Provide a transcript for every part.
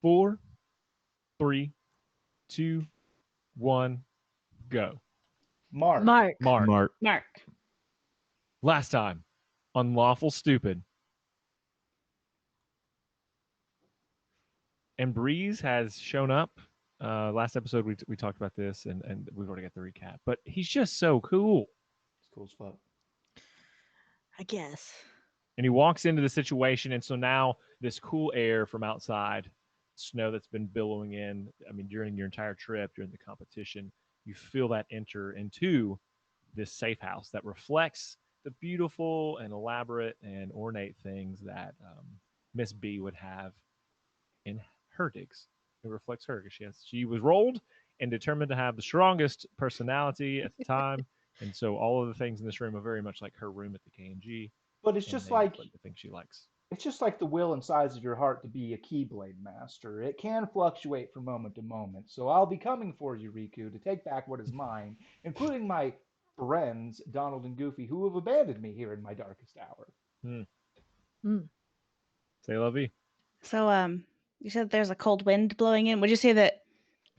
4, 3, 2, 1, go. Mark. Mark. Mark. Mark. Mark. Last time on Lawful Stupid. And Breeze has shown up. Last episode we talked about this, and we've already got the recap. But he's just so cool. It's cool as fuck. I guess. And he walks into the situation, and so now this cool air from outside, snow that's been billowing in. I mean, during your entire trip, during the competition, you feel that enter into this safe house that reflects the beautiful and elaborate and ornate things that Miss B would have in her digs. It reflects her because she was rolled and determined to have the strongest personality at the time, and so all of the things in this room are very much like her room at the KNG, But it's and just they like reflect the things she likes. it's just like the will and size of your heart to be a Keyblade master. It can fluctuate from moment to moment. So I'll be coming for you, Riku, to take back what is mine, including my friends Donald and Goofy, who have abandoned me here in my darkest hour. Hmm. Mm. Say la vie. So, you said there's a cold wind blowing in. Would you say that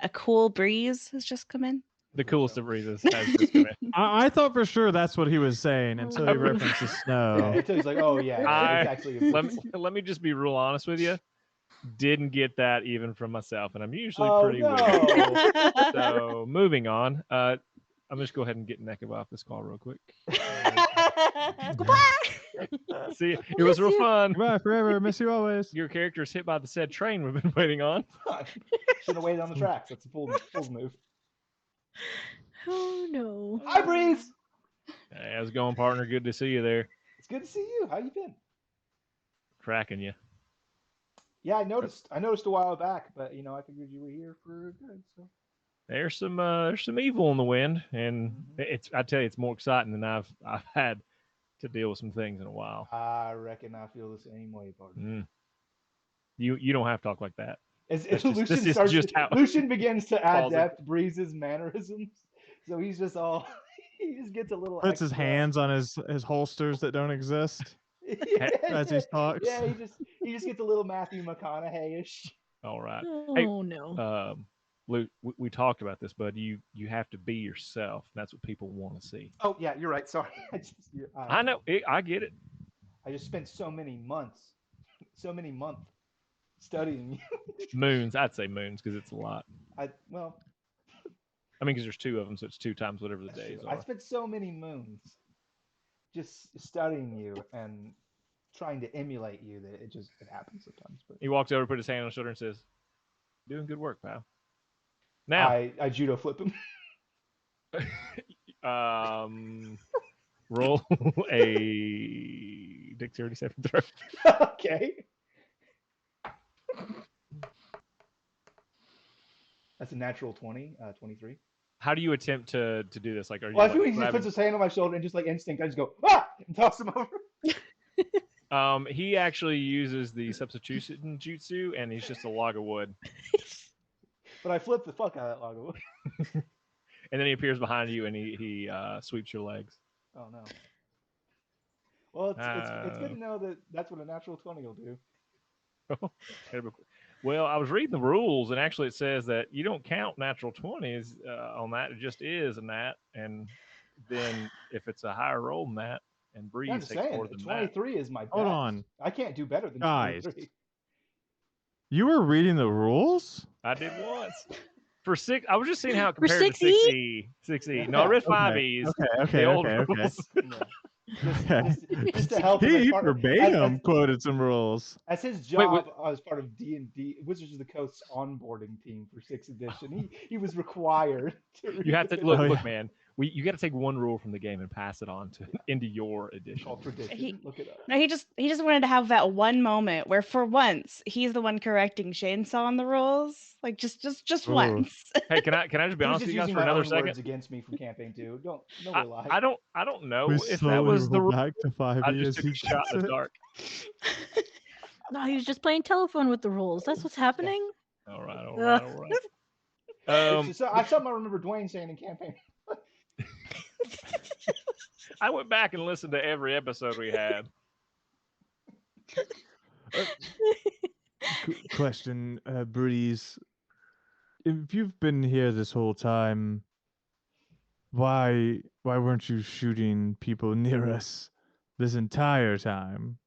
a cool breeze has just come in? The coolest of breezes has just come in. I thought for sure that's what he was saying until he referenced the Yeah, snow. until he's like, oh yeah, I- it's actually a let me let me just be real honest with you. Didn't get that even from myself, and I'm usually Oh pretty witty. no. So moving on. I'm just go ahead and get Nekaba off this call real quick. Goodbye. See, it was real fun. Goodbye forever. Miss you always. Your character is hit by the said train we've been waiting on. Should have waited on the tracks. That's a full move. Oh no. Hi, Breeze. Hey, how's it going, partner? Good to see you there. It's good to see you. How you been? Tracking you. Yeah, I noticed. I noticed a while back, but I figured you were here for good. So There's some evil in the wind, and I tell you, it's more exciting than I've had to deal with some things in a while. I reckon I feel the same way, partner. You don't have to talk like that. As That's just- this is starts, just how- Lucian begins to falls in. adapt Breeze's mannerisms, so he's just all he just gets a little. Puts his extra- hands on his holsters that don't exist yeah, as he talks. yeah, he just gets a little Matthew McConaughey-ish. All right. Oh no. Luke, we talked about this, bud. You have to be yourself. That's what people want to see. Oh yeah, you're right. Sorry, I know. I get it. I just spent so many months studying you. Moons. I'd say moons because it's a lot. Well, I mean, because there's two of them, so it's 2 times whatever the that's days true. I are. spent so many moons just studying you and trying to emulate you that it happens sometimes. But He walks over, put his hand on his shoulder, and says, "Doing good work, pal." Now, I judo flip him. roll a dexterity saving throw. Okay. That's a natural 20, 23. How do you attempt to do this? Like, are you? Well, I think like, he just grabbing- puts his hand on my shoulder and just like instinct, I just go, ah! And toss him over. He actually uses the substitution jutsu, and he's just a log of wood. But I flip the fuck out of that log of wood. And then he appears behind you, and he sweeps your legs. Oh, no. Well, it's good to know that that's what a natural 20 will do. Well, I was reading the rules, and actually it says that you don't count natural 20s on that. It just is a nat. And then if it's a higher roll than that, and I'm Breeze just takes saying, more than 23 is my best. Hold on. I can't do better than Guys. 23. You were reading the rules? I did once. For 6, I was just seeing how it For compared to 6E? 6E. No, I read 5Es. Okay, The old okay. rules. No. Just to help him He as part of- verbatim quoted some rules. As his Wait, job as part of D&D, Wizards of the Coast's onboarding team for 6th edition, he was required to read You have to the- look, man. You got to take one rule from the game and pass it on into your edition. called tradition. He- Look it up. No, he just wanted to have that one moment where, for once, he's the one correcting Chainsaw on the rules. Like just Ooh. once. Hey, can I just be He was honest just with you guys using for my another own words second? against me from campaign 2. Don't rely. I don't know We if that slowly was the roll rule. back to 5e I as just took he a shot in gets the it. dark. No, he was just playing telephone with the rules. That's what's happening. All right. It's just, something I remember Dwayne saying in campaign. I went back and listened to every episode we had. Question, Breeze. If you've been here this whole time, why weren't you shooting people near us this entire time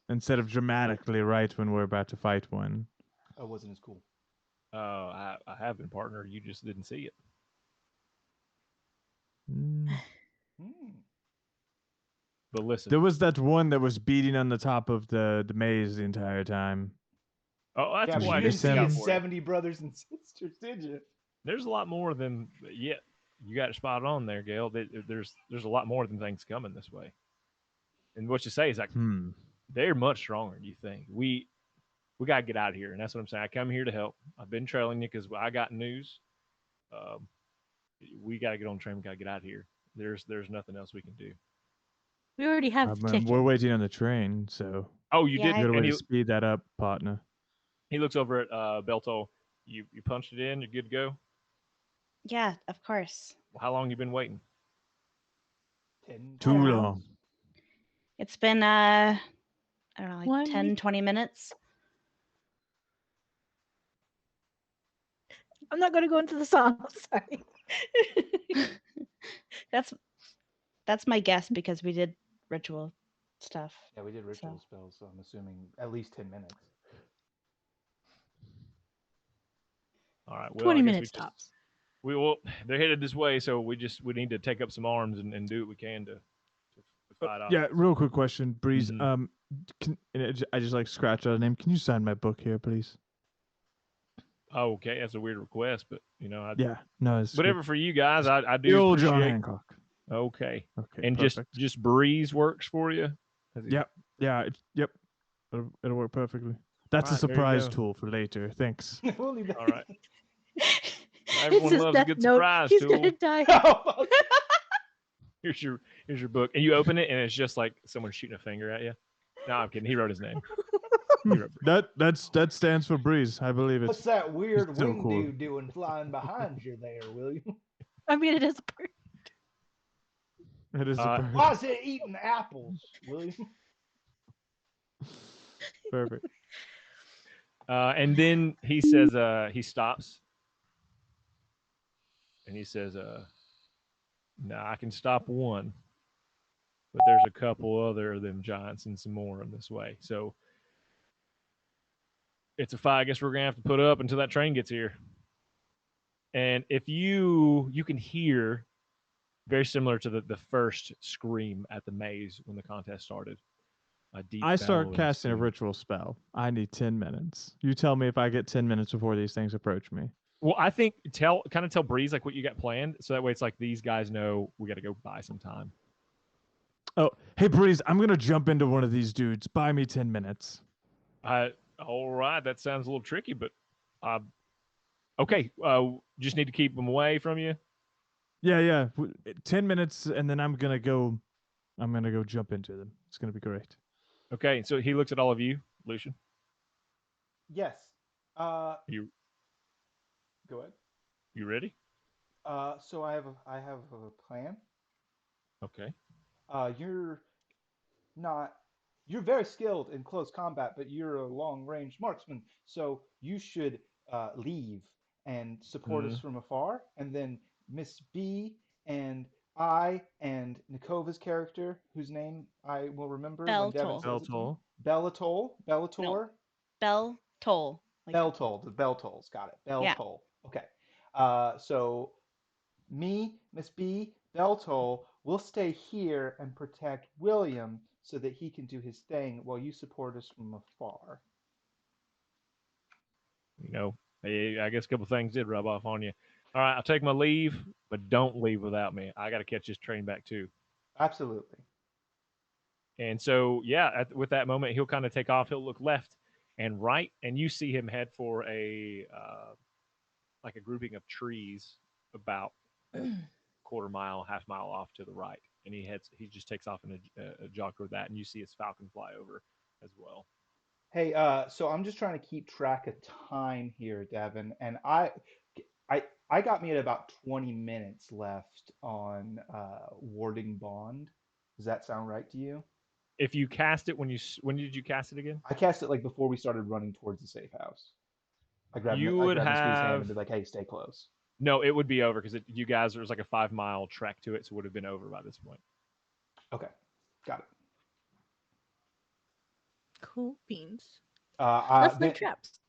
instead of dramatically right when we're about to fight one? Oh, wasn't as cool. I have been partner. You just didn't see it. Mm. Hmm. But listen. There was that one that was beating on the top of the maze the entire time. Oh, that's Yeah, but why you I didn't just see got his for you. 70 brothers and sisters, did you? There's a lot more than yeah. You got it spot on there, Gail. There's a lot more than things coming this way. And what you say is like Hmm. they're much stronger than you think. We gotta get out of here, and that's what I'm saying. I come here to help. I've been trailing you because I got news. Um, we gotta get on the train. We gotta get out of here. There's nothing else we can do. We already have the ticket. We're waiting on the train, so Oh, you Yeah, did, we got a way and to speed that up, partner. he looks over at Belto. You punched it in. You're good to go. Yeah, of course. Well, how long you been waiting? 10 I don't Too know. long. It's been I don't know, like 1 10, week. 20 minutes. I'm not going to go into the song. Sorry. that's that's my guess because we did ritual stuff. Yeah, we did ritual spells, so I'm assuming at least 10 minutes. All right. Well, 20 I guess we minutes just tops. we will. They're headed this way, so we need to take up some arms and do what we can to fight off. Yeah, real quick question, Breeze. Mhm. I just like scratch out a name. Can you sign my book here, please? Oh, okay, that's a weird request, but Yeah, no, it's whatever good. for you guys. I The do old John appreciate. Hancock. Okay, Okay, and perfect. just Breeze works for you. Yep, yeah, yep. It'll work perfectly. That's a Alright, there you surprise go. tool for later. Thanks. We'll leave that. All right. It's Everyone his loves a death good note. surprise He's tool. going to die. Oh, Here's your book, and you open it, and it's just like someone shooting a finger at you. No, I'm kidding. He wrote his name. He wrote Breeze. That stands for Breeze. I believe what's it's that weird so wing cool. dude doing flying behind you there, William? I mean, it is a bird. It is a bird. Why is it eating apples, William? Perfect. And then he says, he stops, and he says, "Now I can stop one, but there's a couple other of them giants and some more in this way. So it's a fight. I guess we're gonna have to put up until that train gets here. And if you can hear very similar to the first scream at the maze when the contest started. A deep I start bellowing casting a scream. ritual spell. I need 10 minutes. You tell me if I get 10 minutes before these things approach me. Well, I think kind of tell Breeze like what you got planned, so that way it's like these guys know we got to go buy some time. Oh, hey Breeze, I'm gonna jump into one of these dudes. Buy me 10 minutes. All right, that sounds a little tricky, but uh, okay. Just need to keep them away from you. Yeah. 10 minutes, and then I'm gonna go. I'm gonna go jump into them. It's gonna be great. Okay, so he looks at all of you, Lucian. Yes. You Go ahead. you ready? So I have a plan. Okay. You're not. You're very skilled in close combat, but you're a long-range marksman. So you should leave and support us Mm. from afar, and then Miss B and I and Nikova's character, whose name I will remember when Devin Beltol. says it to me. Beltol. Bellatol, Bellator, Bell toll. Like Bell toll. The bell tolls. Got it. Bell Yeah. toll. Okay. So me, Miss B, Bell toll will stay here and protect William so that he can do his thing while you support us from afar. I guess a couple things did rub off on you. All right, I'll take my leave, but don't leave without me. I got to catch this train back too. Absolutely. And so, yeah, with that moment, he'll kind of take off. He'll look left and right, and you see him head for a like a grouping of trees about quarter mile, half mile off to the right. And he just takes off in a jog toward that, and you see his falcon fly over as well. Hey, so I'm just trying to keep track of time here, Devin, and I got me at about 20 minutes left on warding bond. Does that sound right to you? If you cast it when did you cast it again? I cast it like before we started running towards the safe house. You I would grabbed Miss B's hand have and be like, "Hey, stay close." no. It would be over because you guys there's like a 5 mile trek to it, so it would have been over by this point. Okay, got it. Cool beans. Uh, Let's lay then, traps.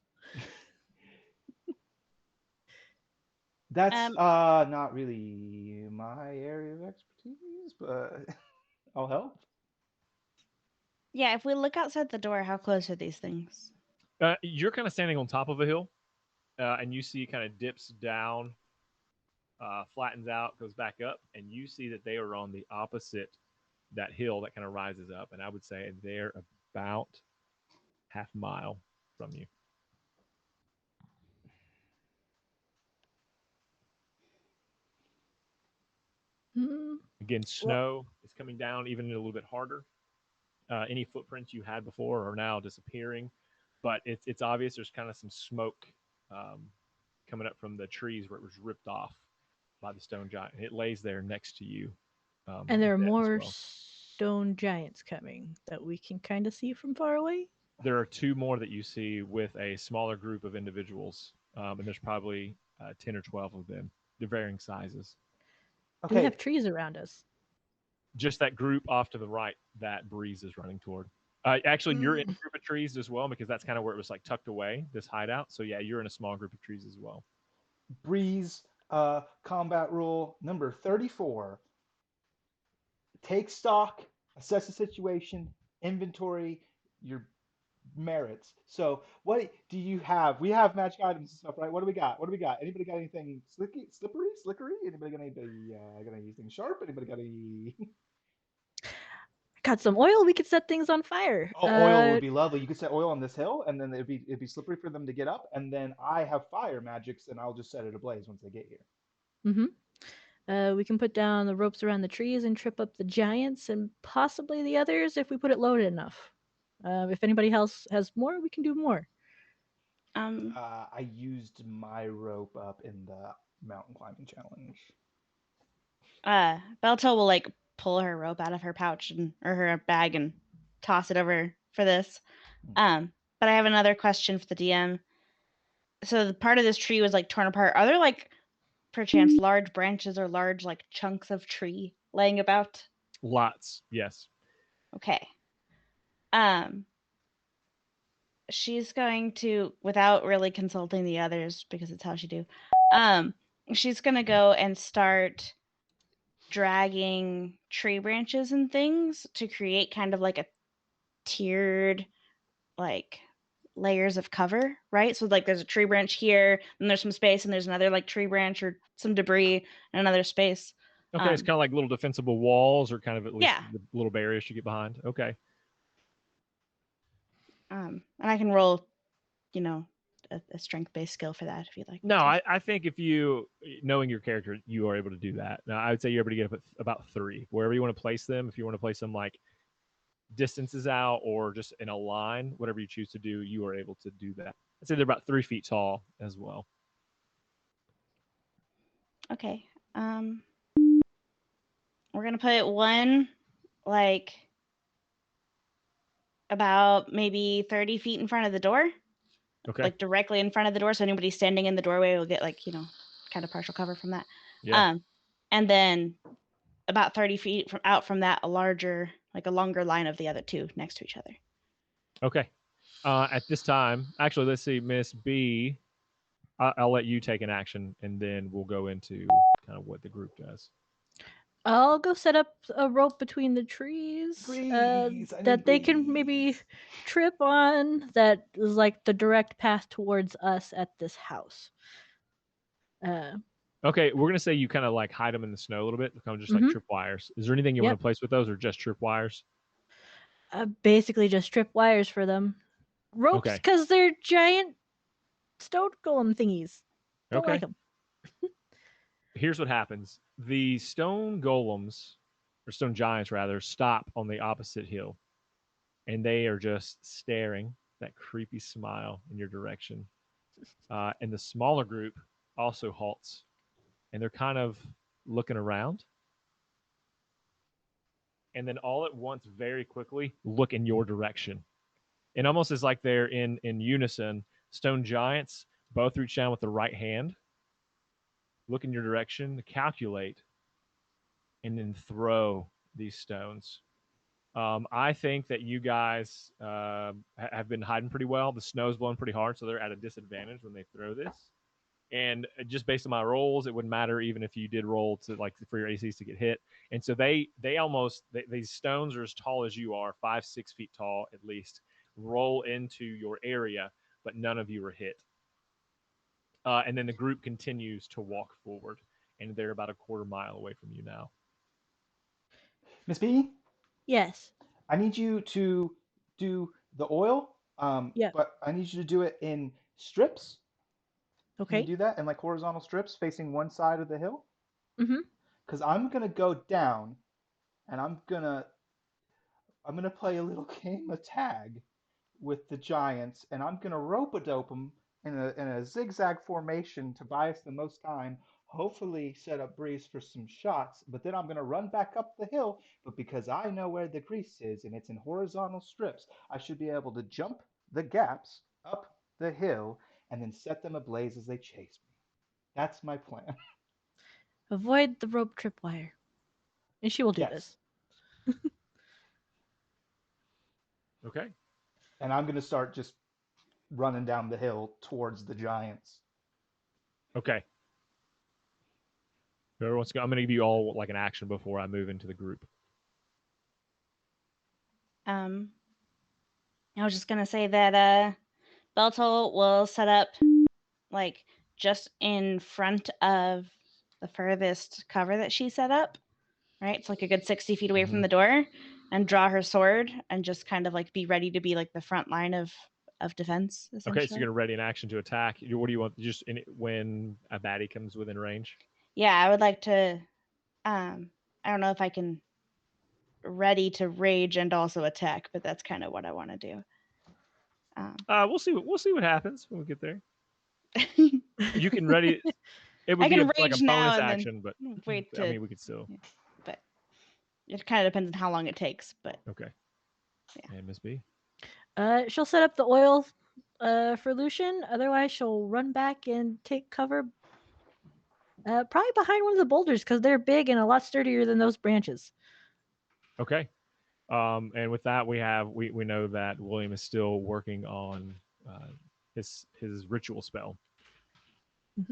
that's Um, not really my area of expertise, but I'll help. yeah, if we look outside the door, how close are these things? You're kind of standing on top of a hill, and you see kind of dips down, flattens out, goes back up, and you see that they are on the opposite that hill that kind of rises up, and I would say they're about half mile from you. Hmm. Again, Well, snow is coming down even a little bit harder. Any footprints you had before are now disappearing, but it's obvious there's kind of some smoke um, coming up from the trees where it was ripped off by the stone giant. It lays there next to you, and there are dead as more well. stone giants coming that we can kind of see from far away. There are two more that you see with a smaller group of individuals, and there's probably 10 or 12 of them. They're varying sizes. Do we Okay, have trees around us? Just that group off to the right that Breeze is running toward. Actually, you're in a Mm. group of trees as well because that's kind of where it was like tucked away, this hideout. So yeah, you're in a small group of trees as well. Breeze, combat rule number 34. Take stock, assess the situation, inventory your merits. So, what do you have? We have magic items and stuff, right? What do we got? What do we got? Anybody got anything slickery? Anybody got anything sharp? Anybody got any? Got some oil. We could set things on fire. Oh, oil would be lovely. You could set oil on this hill, and then it'd be slippery for them to get up. And then I have fire magics, and I'll just set it ablaze once they get here. Mm-hmm. We can put down the ropes around the trees and trip up the giants and possibly the others if we put it loaded enough. If anybody else has more, we can do more. Um, I used my rope up in the mountain climbing challenge. Belto will like pull her rope out of her pouch or her bag and toss it over for this. But I have another question for the DM. So the part of this tree was like torn apart. Are there like perchance large branches or large like chunks of tree laying about? Lots, yes. Okay. Um, she's going to, without really consulting the others because it's how she do. Um, she's gonna go and start dragging tree branches and things to create kind of like a tiered like layers of cover, right? So like there's a tree branch here, and there's some space, and there's another like tree branch or some debris and another space. Okay, it's kind of like little defensible walls, or kind of at least Yeah. the little barriers to get behind. Okay. And I can roll, you know, a strength-based skill for that if you'd like me No, to. I think if you knowing your character, you are able to do that. Now, I would say you're able to get up at about 3, wherever you want to place them. If you want to place them like distances out or just in a line, whatever you choose to do, you are able to do that. I'd say they're about 3 feet tall as well. Okay. We're gonna put one like about maybe 30 feet in front of the door, Okay. like directly in front of the door, so anybody standing in the doorway will get like, you know, kind of partial cover from that. Yeah. And then about 30 feet from that, a longer line of the other two next to each other. Okay. At this time, actually, let's see, Miss B. I'll let you take an action, and then we'll go into kind of what the group does. I'll go set up a rope between the trees Breeze, I need that they can maybe breeze. trip on. That is like the direct path towards us at this house. Okay, we're gonna say you kind of like hide them in the snow a little bit, kind of just like Mhm. trip wires. Is there anything you Yep. want to place with those, or just trip wires? Basically just trip wires for them. Ropes, Okay. because they're giant stone golem thingies. Don't Okay. like them. Here's what happens: the stone golems, or stone giants rather, stop on the opposite hill, and they are just staring that creepy smile in your direction. And the smaller group also halts, and they're kind of looking around. and then all at once, very quickly, look in your direction. And almost as like they're in unison, stone giants both reach down with the right hand, look in your direction, calculate, and then throw these stones. I think that you guys have been hiding pretty well. The snow's blowing pretty hard, so they're at a disadvantage when they throw this. And just based on my rolls, it wouldn't matter even if you did roll to like for your ACs to get hit. And so these stones are as tall as you are, 5-6 feet tall at least, roll into your area, but none of you are hit. And then the group continues to walk forward, and they're about a quarter mile away from you now. Miss B, Yes. I need you to do the oil, Yeah. but I need you to do it in strips. Can you Okay. do that in like horizontal strips facing one side of the hill? Mm-hmm. Because I'm gonna go down and I'm gonna play a little game of tag with the Giants, and I'm gonna rope a dope them in a zigzag formation to buy us the most time. Hopefully, set up Breeze for some shots, but then I'm gonna run back up the hill. But because I know where the grease is and it's in horizontal strips, I should be able to jump the gaps up the hill and then set them ablaze as they chase me. That's my plan. Avoid the rope tripwire. And she will do Yes. this. Okay. And I'm gonna start just running down the hill towards the Giants. Okay. Whoever wants to go, I'm going to give you all like an action before I move into the group. I was just gonna say that Beltol will set up like just in front of the furthest cover that she set up. Right, it's like a good 60 feet away from the door, and draw her sword and just kind of like be ready to be like the front line of defense. Okay, so you're going to ready an action to attack. What do you want? Just when a baddie comes within range? Yeah, I would like to. I don't know if I can ready to rage and also attack, but that's kind of what I want to do. We'll see. We'll see what happens when we get there. You can ready. It would I be can like a rage now bonus and action, but then wait to. I mean, we could still. Yeah, but it kind of depends on how long it takes. But Okay. Yeah. And Miss B. She'll set up the oil for Lucian. Otherwise, she'll run back and take cover probably behind one of the boulders because they're big and a lot sturdier than those branches. Okay. And with that, we know that William is still working on his ritual spell,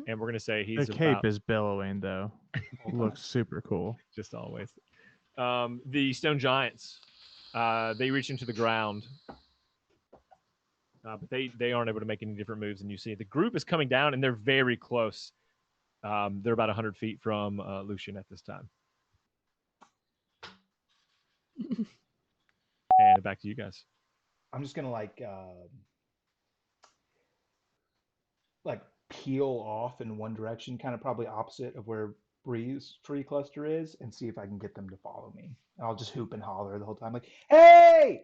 and we're gonna say he's The cape about is billowing though. Looks super cool. just always. The stone giants, they reach into the ground, but they aren't able to make any different moves than you see. The group is coming down, and they're very close. They're about 100 feet from Lucian at this time. And back to you guys. I'm just gonna like peel off in one direction, kind of probably opposite of where Breeze tree cluster is, and see if I can get them to follow me. And I'll just hoop and holler the whole time, like, "Hey,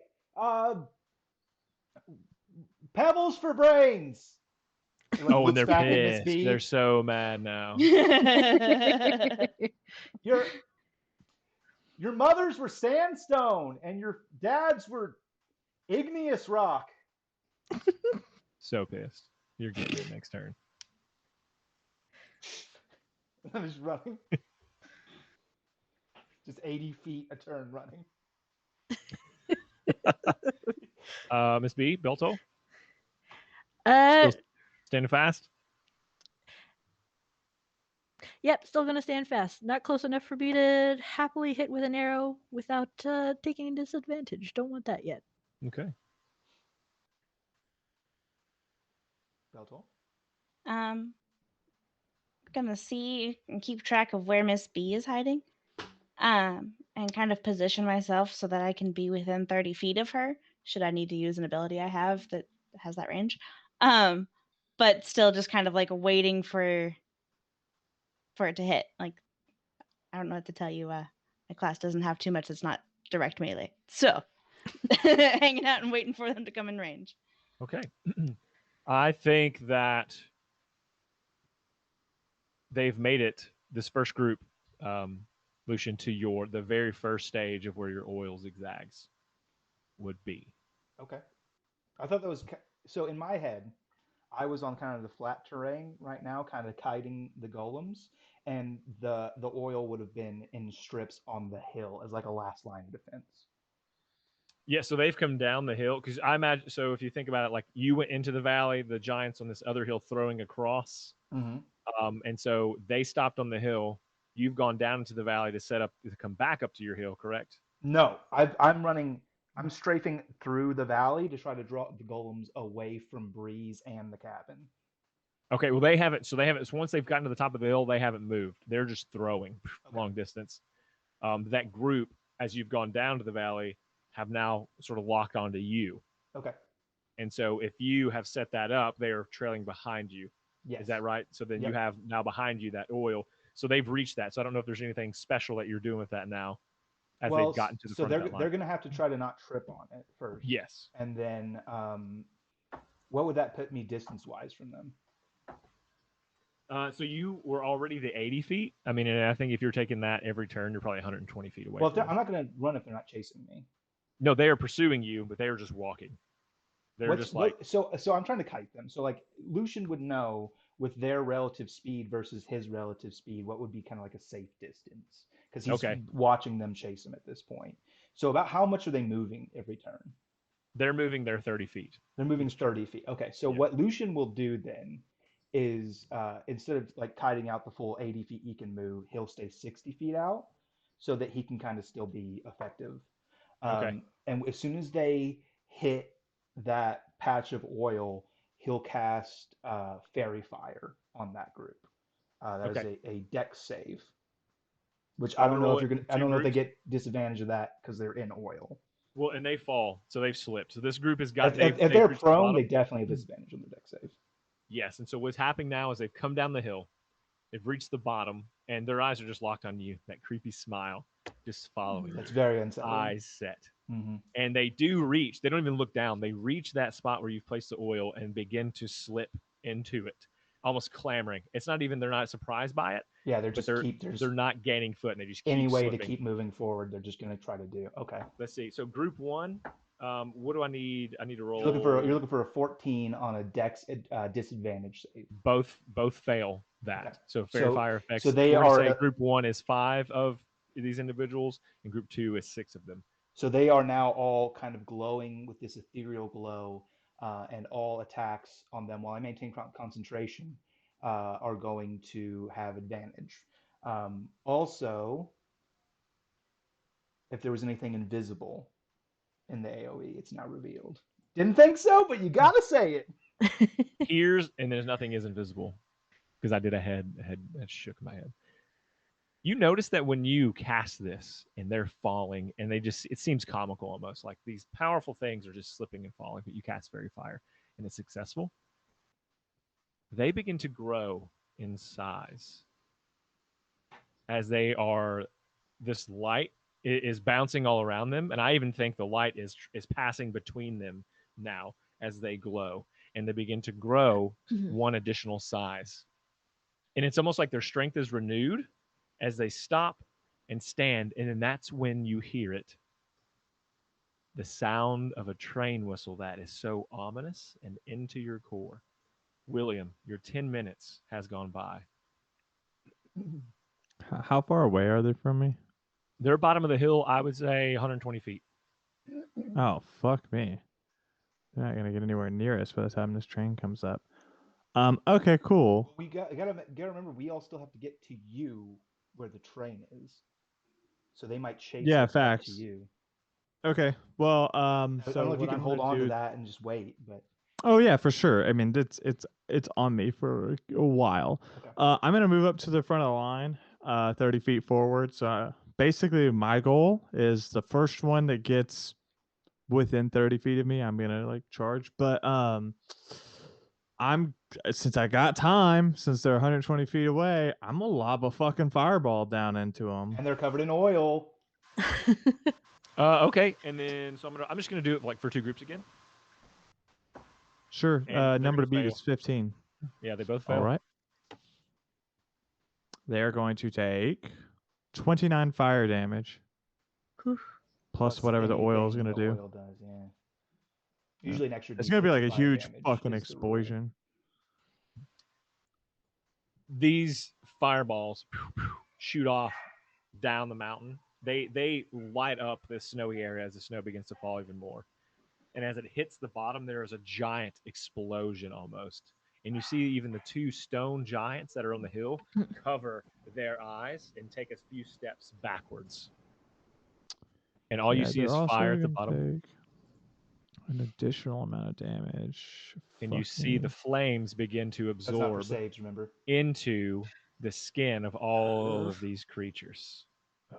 pebbles for brains!" It, like, Oh, and looks they're back at Miss pissed. B. They're so mad now. Your mothers were sandstone, and your dads were igneous rock. So pissed. You're getting it next turn. I'm just running. Just 80 feet a turn running. Miss B, Belto, Uh, still standing fast. Yep, still gonna stand fast. Not close enough for me to happily hit with an arrow without taking disadvantage. Don't want that yet. Okay. Beltol? Gonna see and keep track of where Miss B is hiding, and kind of position myself so that I can be within 30 feet of her should I need to use an ability I have that has that range. But still just kind of like waiting for it to hit. Like, I don't know what to tell you. My class doesn't have too much that's not direct melee. So hanging out and waiting for them to come in range. Okay. I think that they've made it. This first group, Lucian, to the very first stage of where your oil zigzags would be. Okay. I thought that was so. In my head, I was on kind of the flat terrain right now, kind of kiting the golems, and the oil would have been in strips on the hill as like a last line of defense. Yeah, so they've come down the hill because I imagine. So if you think about it, like you went into the valley, the giants on this other hill throwing across, Mm-hmm. and so they stopped on the hill. You've gone down into the valley to set up to come back up to your hill, correct? No, I'm running. I'm strafing through the valley to try to draw the golems away from Breeze and the cabin. Okay, well they haven't. So they haven't. So once they've gotten to the top of the hill, they haven't moved. They're just throwing Okay. long distance. That group, as you've gone down to the valley, have now sort of locked onto you. Okay. And so if you have set that up, they are trailing behind you. Yes. Is that right? So then you Yep. have now behind you that oil. So they've reached that. So I don't know if there's anything special that you're doing with that now as Well, they've gotten to the so front of that they're line. going to have to try to not trip on it first. Yes. And then, what would that put me distance wise from them? So you were already the 80 feet. I mean, and I think if you're taking that every turn, you're probably 120 feet away. Well, from them. I'm not going to run if they're not chasing me. No, they are pursuing you, but they are just walking. They're just like so I'm trying to kite them. So like Lucian would know with their relative speed versus his relative speed, what would be kind of like a safe distance because he's Okay. watching them chase him at this point. So about how much are they moving every turn? they're moving their 30 feet. They're moving 30 feet. Okay, so Yeah. what Lucian will do then is instead of like kiting out the full 80 feet he can move, he'll stay 60 feet out so that he can kind of still be effective. Okay. And as soon as they hit that patch of oil, he'll cast Fairy Fire on that group. That is Okay. a Dex save, which I'm I don't gonna know roll if it you're gonna. in I two don't know if they groups. get disadvantage of that because they're in oil. Well, and they fall, so they've slipped. So this group has got. If they've they're reached the prone, they bottom. definitely have disadvantage on their Dex save. Yes, and so what's happening now is they've come down the hill, they've reached the bottom, and their eyes are just locked on you. That creepy smile, just following. That's you. very unsettling. Eyes set. Mm-hmm. And they do reach. They don't even look down. They reach that spot where you've placed the oil and begin to slip into it, almost clamoring. It's not even. They're not surprised by it. Yeah, they're but just they're not gaining foot, and they just any keep way slipping. to keep moving forward. They're just going to try to do. Okay. Let's see. So group one. What do I need? I need to roll. You're looking for a 14 on a Dex disadvantage save. Both fail that. Okay. So fair fire effects. So they we're gonna are say group one is 5 of these individuals, and group 2 is 6 of them. So they are now all kind of glowing with this ethereal glow, and all attacks on them while I maintain concentration are going to have advantage. Also, if there was anything invisible in the AoE, it's now revealed. Didn't think so, but you gotta say it. And there's nothing is invisible because I did a head shook my head. You notice that when you cast this and they're falling and it seems comical almost like these powerful things are just slipping and falling, but you cast Fairy Fire and it's successful. They begin to grow in size as this light is bouncing all around them, and I even think the light is passing between them now as they glow, and they begin to grow one additional size. And it's almost like their strength is renewed as they stop and stand, and then that's when you hear it. The sound of a train whistle that is so ominous and into your core. William, your 10 minutes has gone by. How far away are they from me? They're bottom of the hill, I would say 120 feet. Oh, fuck me. They're not gonna get anywhere near us by the time this train comes up. Okay, cool. We gotta remember we all still have to get to you where the train is, so they might chase Yeah, us back facts. to you. Okay, well, I don't so know if you what can I'm hold gonna on to do- that and just wait, but Oh yeah, for sure. I mean, it's on me for a while. okay. I'm gonna move up to the front of the line, 30 feet forward. So basically, my goal is the first one that gets within 30 feet of me, I'm gonna like charge. But since I got time, since they're 120 feet away, I'm gonna lob a fucking fireball down into them. And they're covered in oil. Okay, and then so I'm just gonna do it like for 2 groups again. Sure. And they're Number to gonna beat fail. is 15. Yeah, they both fail. All right. They're going to take 29 fire damage Whew. plus whatever the oil is anything gonna the do. oil does, yeah. Usually an extra It's gonna be D6 like of a fire huge damage fucking is the rule. explosion. These fireballs shoot off down the mountain. They light up this snowy area as the snow begins to fall even more. And as it hits the bottom, there is a giant explosion almost. And you see even the two stone giants that are on the hill cover their eyes and take a few steps backwards. And all you see they're is also fire at the gonna bottom. take an additional amount of damage. And you see the flames begin to That's not for absorb saves, remember? into the skin of all of these creatures.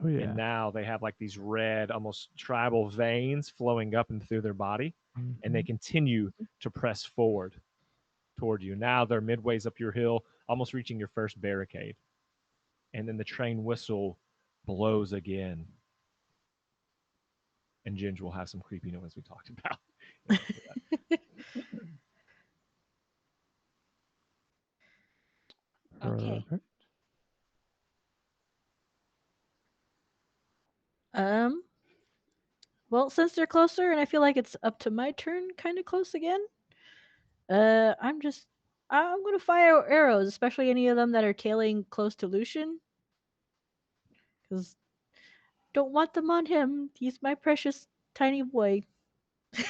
Oh yeah. And now they have like these red, almost tribal veins flowing up and through their body. And they Mhm. continue to press forward toward you. Now they're midways up your hill, almost reaching your first barricade. And then the train whistle blows again. And Ginge will have some creepy noise we talked about. Okay. Perfect. Well, since they're closer, and I feel like it's up to my turn, kind of close again. I'm gonna fire arrows, especially any of them that are tailing close to Lucian, because don't want them on him. He's my precious tiny boy.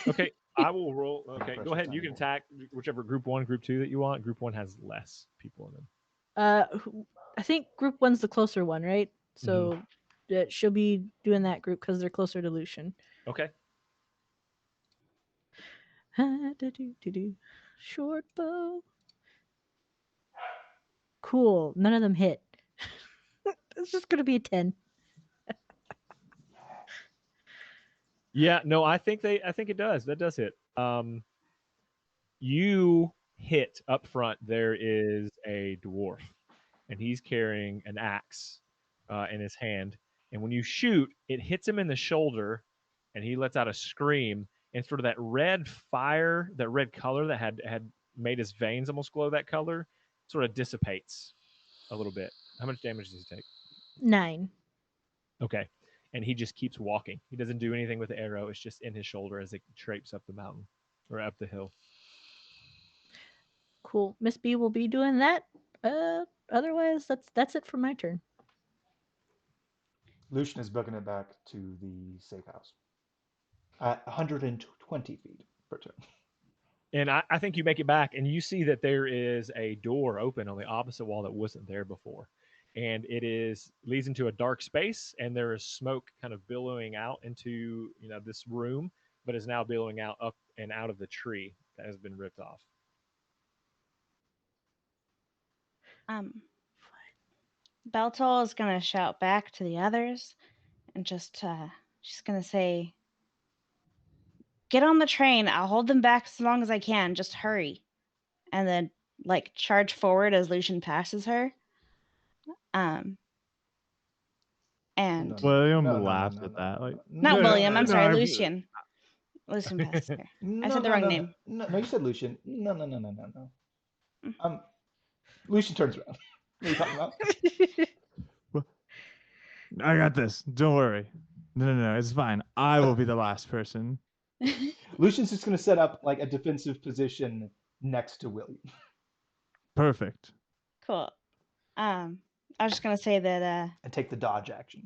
Okay, I will roll. My Okay, go precious ahead. You tiny can boy. attack whichever group 1, group 2 that you want. Group 1 has less people in them. I think group 1's the closer one, right? So she'll be doing that group because they're closer to Lucian. Okay. Short bow. Cool. None of them hit. It's just gonna be a 10. Yeah, no, I think it does. That does hit. You hit up front. There is a dwarf, and he's carrying an axe in his hand. And when you shoot, it hits him in the shoulder, and he lets out a scream. And sort of that red fire, that red color that had made his veins almost glow that color, sort of dissipates a little bit. How much damage does he take? 9. Okay. And he just keeps walking. He doesn't do anything with the arrow. It's just in his shoulder as it traipses up the mountain or up the hill. Cool. Miss B will be doing that. Otherwise, that's it for my turn. Lucian is booking it back to the safe house at 120 feet per turn. And I think you make it back, and you see that there is a door open on the opposite wall that wasn't there before. And it leads into a dark space, and there is smoke kind of billowing out into this room, but is now billowing out up and out of the tree that has been ripped off. Beltol is gonna shout back to the others, and she's gonna say, "Get on the train. I'll hold them back as long as I can. Just hurry," and then charge forward as Lucian passes her. And William No, laughed at that. Like, not William. I'm sorry, no, Lucian. Lucian passes her. I said the wrong name. No, you said Lucian. No. Lucian turns around. What are you talking about? I got this. Don't worry. No, it's fine. I will be the last person. Lucian's just going to set up like a defensive position next to William. Perfect. Cool. I was just gonna say that. And take the dodge action.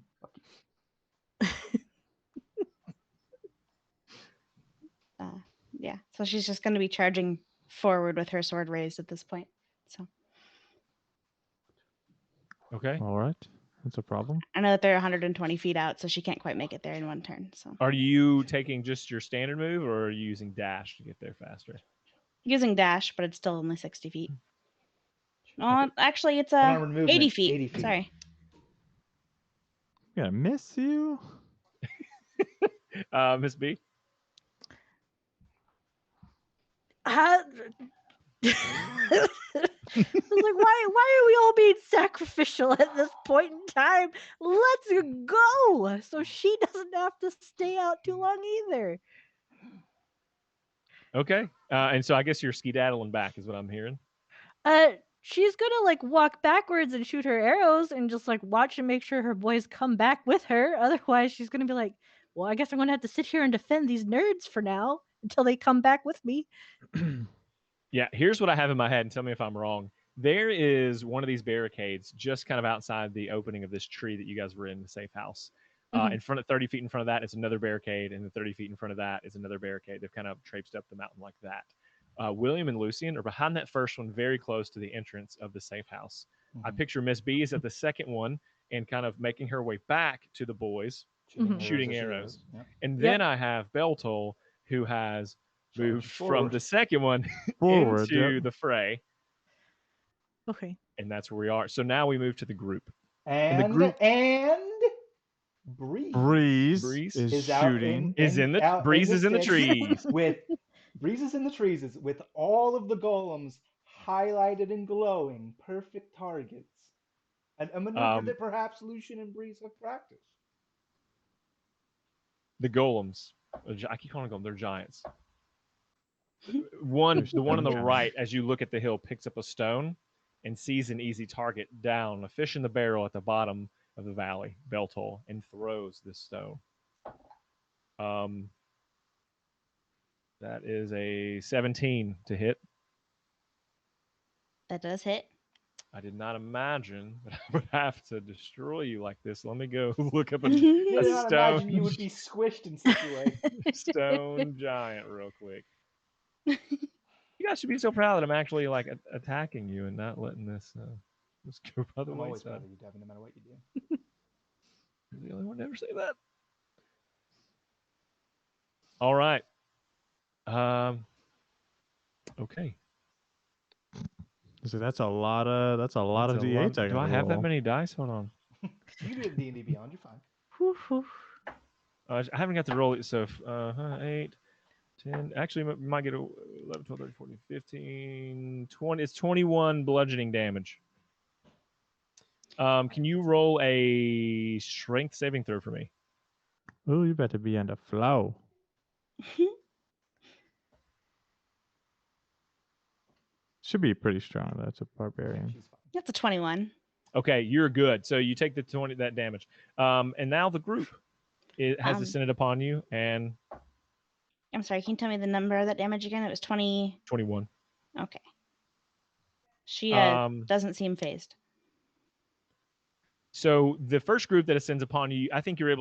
Yeah. So she's just gonna be charging forward with her sword raised at this point. So. Okay. All right. That's a problem. I know that they're 120 feet out, so she can't quite make it there in one turn. So. Are you taking just your standard move, or are you using dash to get there faster? Using dash, but it's still only 60 feet. Okay. Actually, it's 80 feet. 80 feet. Sorry. I'm gonna miss you. Miss B? I was like, why are we all being sacrificial at this point in time? Let's go, so she doesn't have to stay out too long either. Okay. And so I guess you're skedaddling back is what I'm hearing. she's gonna like walk backwards and shoot her arrows and just like watch and make sure her boys come back with her. Otherwise, she's gonna be like, well, I guess I'm gonna have to sit here and defend these nerds for now until they come back with me. Yeah, here's what I have in my head, and tell me if I'm wrong. There is one of these barricades just kind of outside the opening of this tree that you guys were in, the safe house. Mhm. In front of 30 feet in front of that is another barricade, and the 30 feet in front of that is another barricade. They've kind of traipsed up the mountain like that. William and Lucian are behind that first one, very close to the entrance of the safe house. I Mhm. picture Miss B is at the second one and kind of making her way back to the boys, shooting as she arrows. is. Yep. And Yep. then I have Beltol, who has Charging moved from forward. the second one Forward. into Yep. the fray, Okay. and that's where we are. So now we move to the group. And the group- Breeze Breeze is out shooting. Is in the out Breeze is in the sticks trees. with Breeze is in the trees is with all of the golems highlighted and glowing, perfect targets. A maneuver that perhaps Lucian and Breeze have practiced. The golems. I keep calling them. They're giants. The one on the Stone right, as you look at the hill, picks up a stone and sees an easy target down, a fish in the barrel at the bottom of the valley, Beltol, and throws this stone. That is a 17 to hit. That does hit. I did not imagine that I would have to destroy you like this. Let me go look up a You did a not stone, imagine you would be squished in such a way. stone giant real quick. You guys should be so proud that I'm actually like attacking you and not letting this go by the I'm always wayside. proud of you, Devin, no matter what you do. You're the only one to ever say that. All right. Okay. So that's a lot of That's d8s. Do I have that many dice? Hold on. You can do it D&D Beyond, you're fine. Whew, whew. I haven't got to roll it. So 8, 10. Actually, we might get 11, 12, 13, 14, 15, 20. It's 21 bludgeoning damage. Can you roll a strength saving throw for me? Oh, you better be on the flow. Should be pretty strong. That's a barbarian. She's fine. That's a 21. Okay, you're good. So you take the 20 that damage. And now the group has descended upon you, and I'm sorry, can you tell me the number of that damage again? It was 20. 21. Okay. She doesn't seem phased. So the first group that ascends upon you, I think you're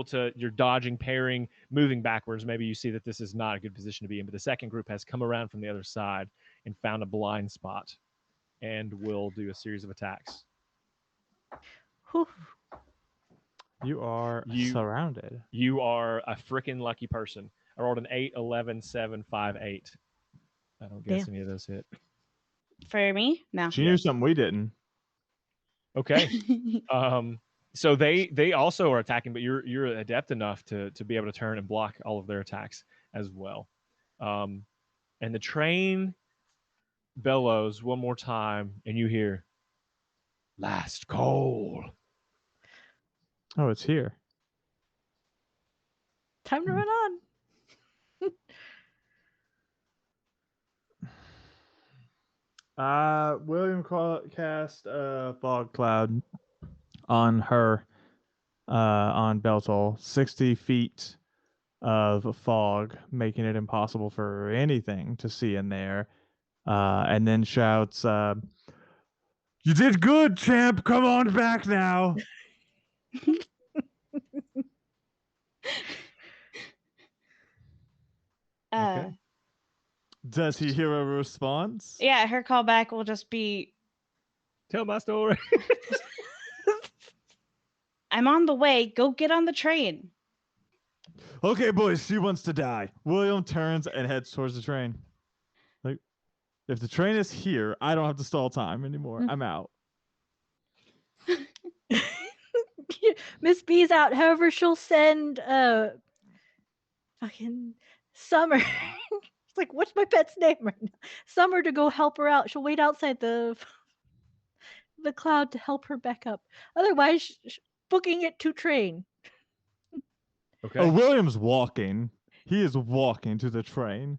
dodging, parrying, moving backwards. Maybe you see that this is not a good position to be in, but the second group has come around from the other side and found a blind spot and will do a series of attacks. Whew. You are surrounded. You are a freaking lucky person. I rolled an 8, 11, 7, 5, 8. I don't guess any of those hit. For me? No. She knew something we didn't. Okay. So they also are attacking, but you're adept enough to be able to turn and block all of their attacks as well. And the train bellows one more time, and you hear last call. Oh, it's here. Time to run on. William cast fog cloud on her, on Beltol, 60 feet of fog, making it impossible for anything to see in there. And then shouts, "You did good, champ. Come on back now." Okay. Does he hear a response? Yeah, her callback will just be, Tell my story. I'm on the way. Go get on the train. Okay, boys, she wants to die. William turns and heads towards the train. Like, if the train is here, I don't have to stall time anymore. I'm out. Miss B's out. However, she'll send fucking Summer. It's like, what's my pet's name right now? Summer to go help her out. She'll wait outside the cloud to help her back up. Otherwise, booking it to train. Okay. Oh, William's walking. He is walking to the train.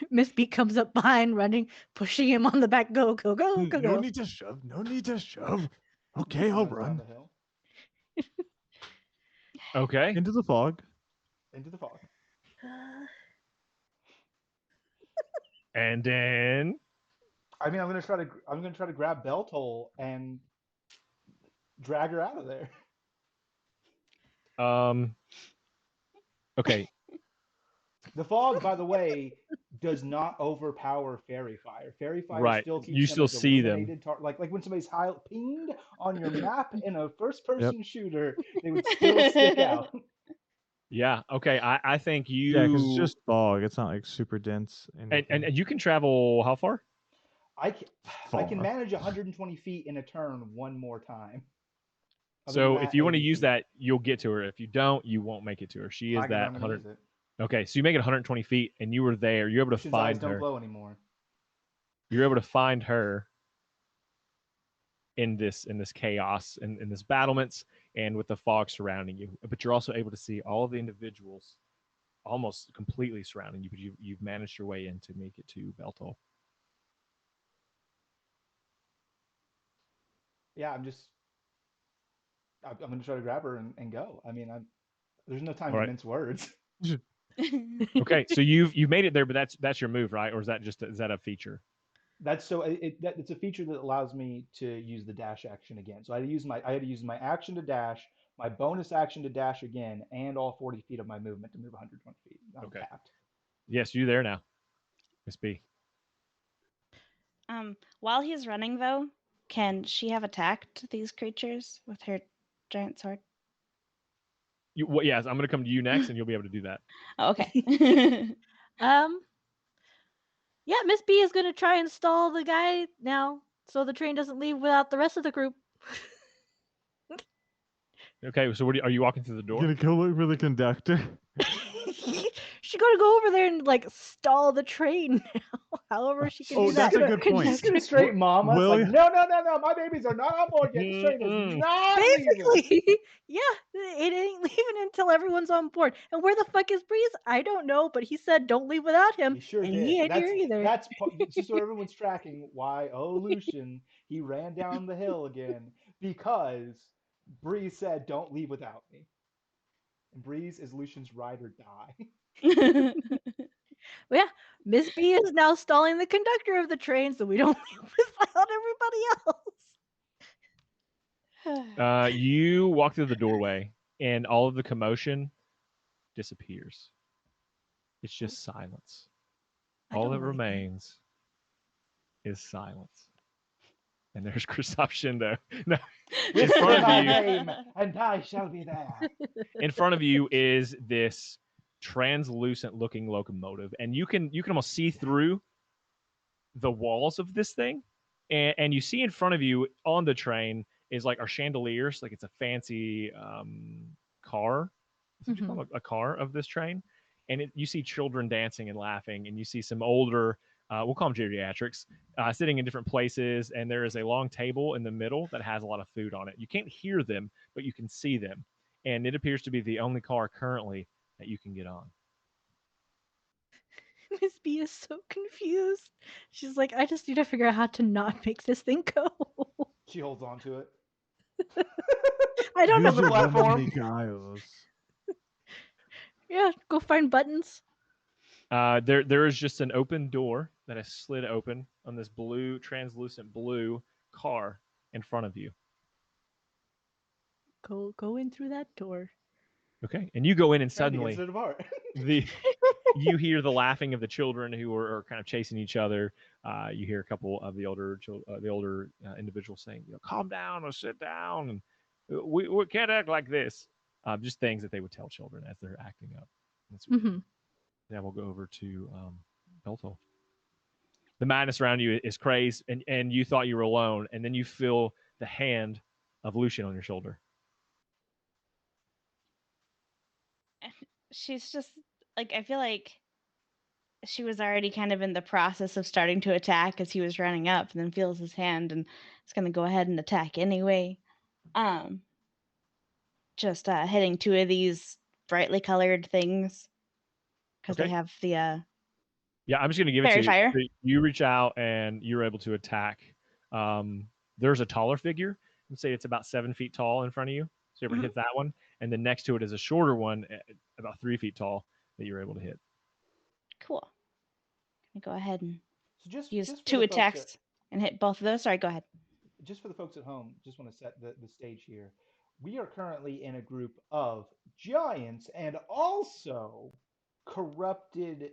Miss B comes up behind, running, pushing him on the back. Go, go, go, go, No go. need to shove. No need to shove. Okay, I'll Runs down run the hill Okay. into the fog. into the fog. And then I mean, I'm gonna try to grab Beltol and drag her out of there. okay. The fog, by the way, does not overpower fairy fire. Fairy fire Right. still keeps You them still as see them. illuminated like when somebody's pinged on your map in a first-person shooter, they would still stick out. Yeah. Okay. I think you Yeah, because it's just fog. It's not like super dense. and you can travel how far? I can Far. manage 120 feet in a turn one more time. Other So than if that, you want to 80 use feet. that, you'll get to her. If you don't, you won't make it to her. She is I guess that I'm gonna 100. use it. Okay, so you make it 120 feet, and you were there. You're able to Lucian's eyes find don't her. glow anymore. You're able to find her in this chaos and in this battlements and with the fog surrounding you. But you're also able to see all of the individuals almost completely surrounding you. But you've managed your way in to make it to Beltol. Yeah, I'm gonna try to grab her and go. I mean, there's no time All to right. mince words. Okay, so you've made it there, but that's your move, right? Or is that a feature? It's a feature that allows me to use the dash action again. So I had to use my action to dash, my bonus action to dash again, and all 40 feet of my movement to move 120 feet. I'm Okay. capped. Yes, you there now, Miss B. While he's running, though, can she have attacked these creatures with her giant sword? Yes, I'm going to come to you next, and you'll be able to do that. Oh, okay. Yeah, Miss B is gonna try and stall the guy now, so the train doesn't leave without the rest of the group. Okay, so are you walking through the door? Gonna go look for the conductor. She's gonna go over there and like stall the train now. However she can Oh, do that. that's a good point. She's gonna straight mom us Will like, you- no, my babies are not on board yet. This train is not leaving. Basically, yeah, it ain't leaving until everyone's on board. And where the fuck is Breeze? I don't know, but he said don't leave without him, He sure and did. he ain't here either. That's just so everyone's tracking why Lucian he ran down the hill again because Breeze said don't leave without me. And Breeze is Lucian's ride or die. Well, yeah, Miss B is now stalling the conductor of the train, so we don't leave without everybody else. You walk through the doorway, and all of the commotion disappears. It's just silence. I All don't that like that. remains is silence. And there's Kristoff Shindo. No, in Whisper front of my you, name, and I shall be there. in front of you is this translucent-looking locomotive, and you can almost see through the walls of this thing, and you see in front of you on the train is like our chandeliers, like it's a fancy car. What you call a car of this train, and you see children dancing and laughing, and you see some older, we'll call them geriatrics, sitting in different places, and there is a long table in the middle that has a lot of food on it. You can't hear them, but you can see them, and it appears to be the only car currently that you can get on. Miss B is so confused. She's like, I just need to figure out how to not make this thing go. She holds on to it. I don't Use know. the your platform. womanly guiles. Yeah, go find buttons. There is just an open door that is slid open on this blue, translucent blue car in front of you. Go in through that door. Okay, and you go in, and And suddenly begins to depart. you hear the laughing of the children who are kind of chasing each other. You hear a couple of the older individuals saying, "Calm down or sit down," and we can't act like this. Just things that they would tell children as they're acting up. Now we'll go over to Beltol. The madness around you is crazed, and you thought you were alone, and then you feel the hand of Lucian on your shoulder. She's just like, I feel like she was already kind of in the process of starting to attack as he was running up, and then feels his hand and is going to go ahead and attack anyway. Just hitting two of these brightly colored things because Okay. they have the Yeah, I'm just gonna give it Fairy to you. fire. So you reach out and you're able to attack. There's a taller figure. Let's say it's about 7 feet tall in front of you. So you're able to Mhm. hit that one, and then next to it is a shorter one, about 3 feet tall, that you're able to hit. Cool. I'm gonna go ahead and So just use just for 2 the folks at, attacks and hit both of those. Sorry, go ahead. just for the folks at home, just want to set the stage here. We are currently in a group of giants and also corrupted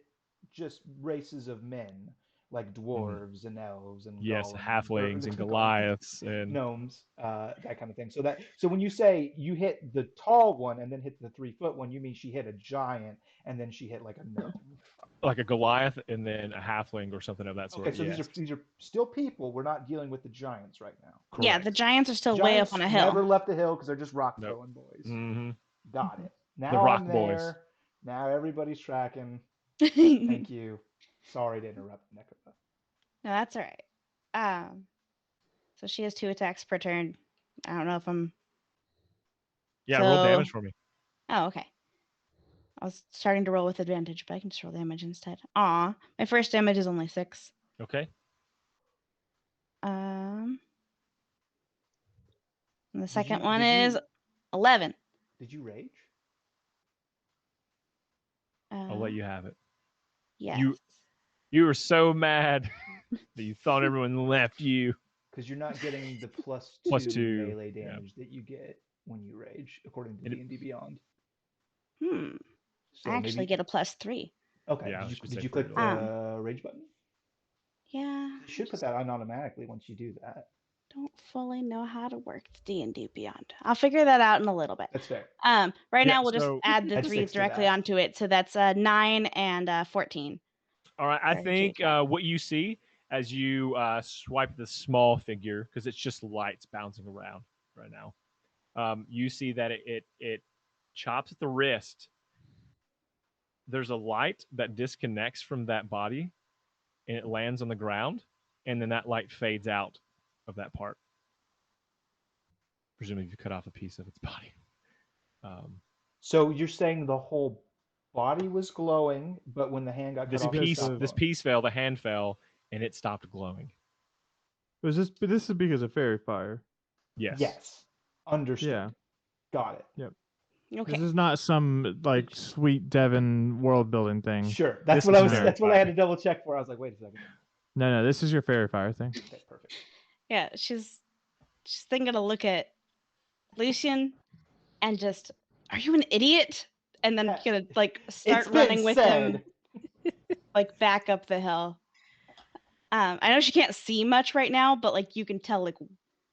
just races of men like Mhm. dwarves and elves and Yes, golems or halflings and golems, Goliaths and gnomes, that kind of thing. So when you say you hit the tall one and then hit the 3 foot one, you mean she hit a giant and then she hit like a gnome. like a Goliath and then a halfling or something of that Okay, sort. so Yes, these are still people. We're not dealing with the giants right now. Yeah, the correct. giants are still way up Giants on a hill. never left the hill because they're just rock Nope. throwing boys. Hmm. Got it. The Now Rock I'm Boys. there. Now everybody's tracking. Thank you. Sorry to interrupt, Nekoma. No, that's all right. So she has 2 attacks per turn. I don't know if I'm. Yeah, roll damage So. for me. Oh, okay. I was starting to roll with advantage, but I can just roll damage instead. Aw, my first damage is only 6. Okay. And the Did second you one did is you 11. did you rage? I'll let you have it. Yes. You were so mad that you thought everyone left you. Because you're not getting the plus Plus 2 two. melee Yeah. damage that you get when you rage, according to And it- D&D Beyond. I So actually maybe get a plus 3. okay. Yeah, I Did you should did say you for click you. the rage button? Yeah. It should put that on automatically once you do that. Don't fully know how to work the D&D Beyond. I'll figure that out in a little bit. That's fair. Right Yeah, now we'll just so- add the Add 3 6 to directly that. onto it. So that's 9 and 14. All right, I Very think cheap. what you see as you swipe the small figure, because it's just lights bouncing around right now, you see that it chops at the wrist. There's a light that disconnects from that body, and it lands on the ground, and then that light fades out of that part. Presumably, you cut off a piece of its body. So you're saying the whole body was glowing, but when the hand got This cut off, it piece, stopped this glowing. piece fell. The hand fell, and it stopped glowing. Was this? But this is because of fairy fire. Yes. Yes. Understood. Yeah. Got it. Okay. This is not some like sweet Devon world building thing. Sure. That's This what is I was. fairy That's what I fire. had to double check for. I was like, wait a second. No, this is your fairy fire thing. Okay, perfect. Yeah, she's then gonna look at Lucian and just, are you an idiot? And then Yeah. gonna like start It's been running with said. him like back up the hill. I know she can't see much right now, but like you can tell like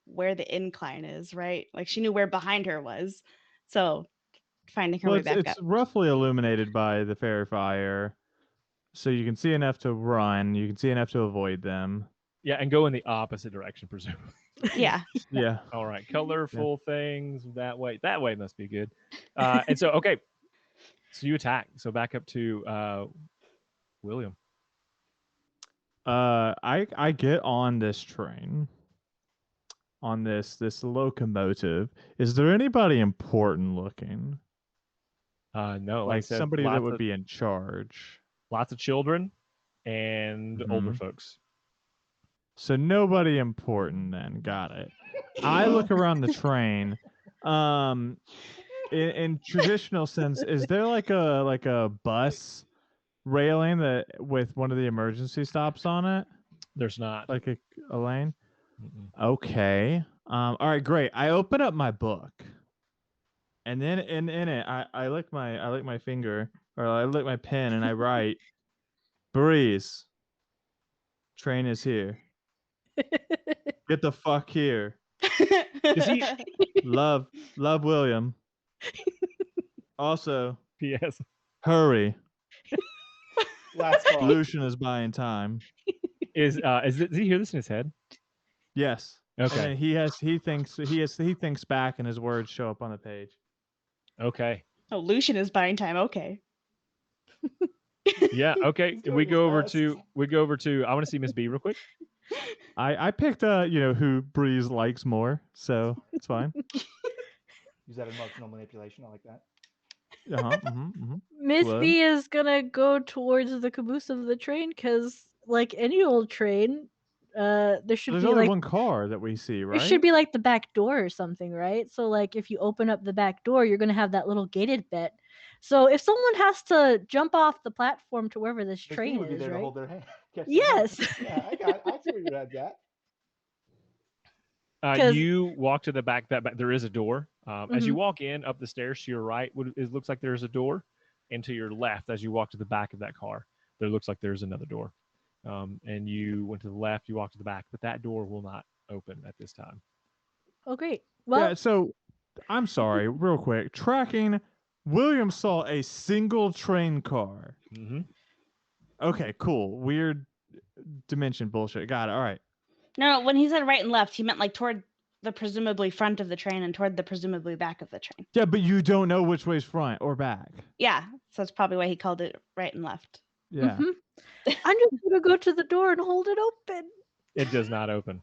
where the incline is, right? Like she knew where behind her was. So finding her Well, way back it's up. roughly illuminated by the fairy fire, so you can see enough to run. You can see enough to avoid them. Yeah, and go in the opposite direction, presumably. Yeah. Yeah. All right, colorful things that way. That way must be good. And so, okay, so you attack. So back up to William. I get on this train, on this locomotive. Is there anybody important looking? No, like I Like said, somebody that would be in charge. lots of children and older Mhm. folks. So nobody important then. Got it. I look around the train. In traditional sense, is there like a bus railing that with one of the emergency stops on it, There's not. like a lane? Mm-mm. Okay. All right, great. I open up my book, and then in it, I lick my finger, or I lick my pen, and I write, "Breeze. Train is here. Get the fuck here. Does he? Love William. Also, P.S. hurry. Last call. Lucian is buying time." Does he hear this in his head? Yes. Okay. And then he thinks back, and his words show up on the page. Okay. Oh, Lucian is buying time. Okay. Yeah. Okay. He's doing We his go over best. to. I want to see Miss B real quick. I picked who Breeze likes more, so it's fine. Use that emotional manipulation. I like that. Miss Hello? B is gonna go towards the caboose of the train because, like any old train, there should There's be only like one car that we see, right? it should be like the back door or something, right? So like if you open up the back door, you're gonna have that little gated bit. So if someone has to jump off the platform to wherever this Miss B train would be is, there to right? hold their hand. catch their hand. Yes, Yeah, I see where your head's at. because You walk to the back. There is a door. As you Mhm. walk in up the stairs to your right, it looks like there's a door, and to your left, as you walk to the back of that car, there looks like there's another door. And you went to the left, you walk to the back, but that door will not open at this time. oh great. Yeah, Well, so I'm sorry, real quick. Tracking, William saw a single train car. Mm-hmm. Okay, cool. Weird dimension bullshit. Got it. All right. No, when he said right and left, he meant like toward the presumably front of the train and toward the presumably back of the train. Yeah, but you don't know which way's front or back. Yeah, so that's probably why he called it right and left. Yeah. mhm. I'm just gonna go to the door and hold it open. It does not open.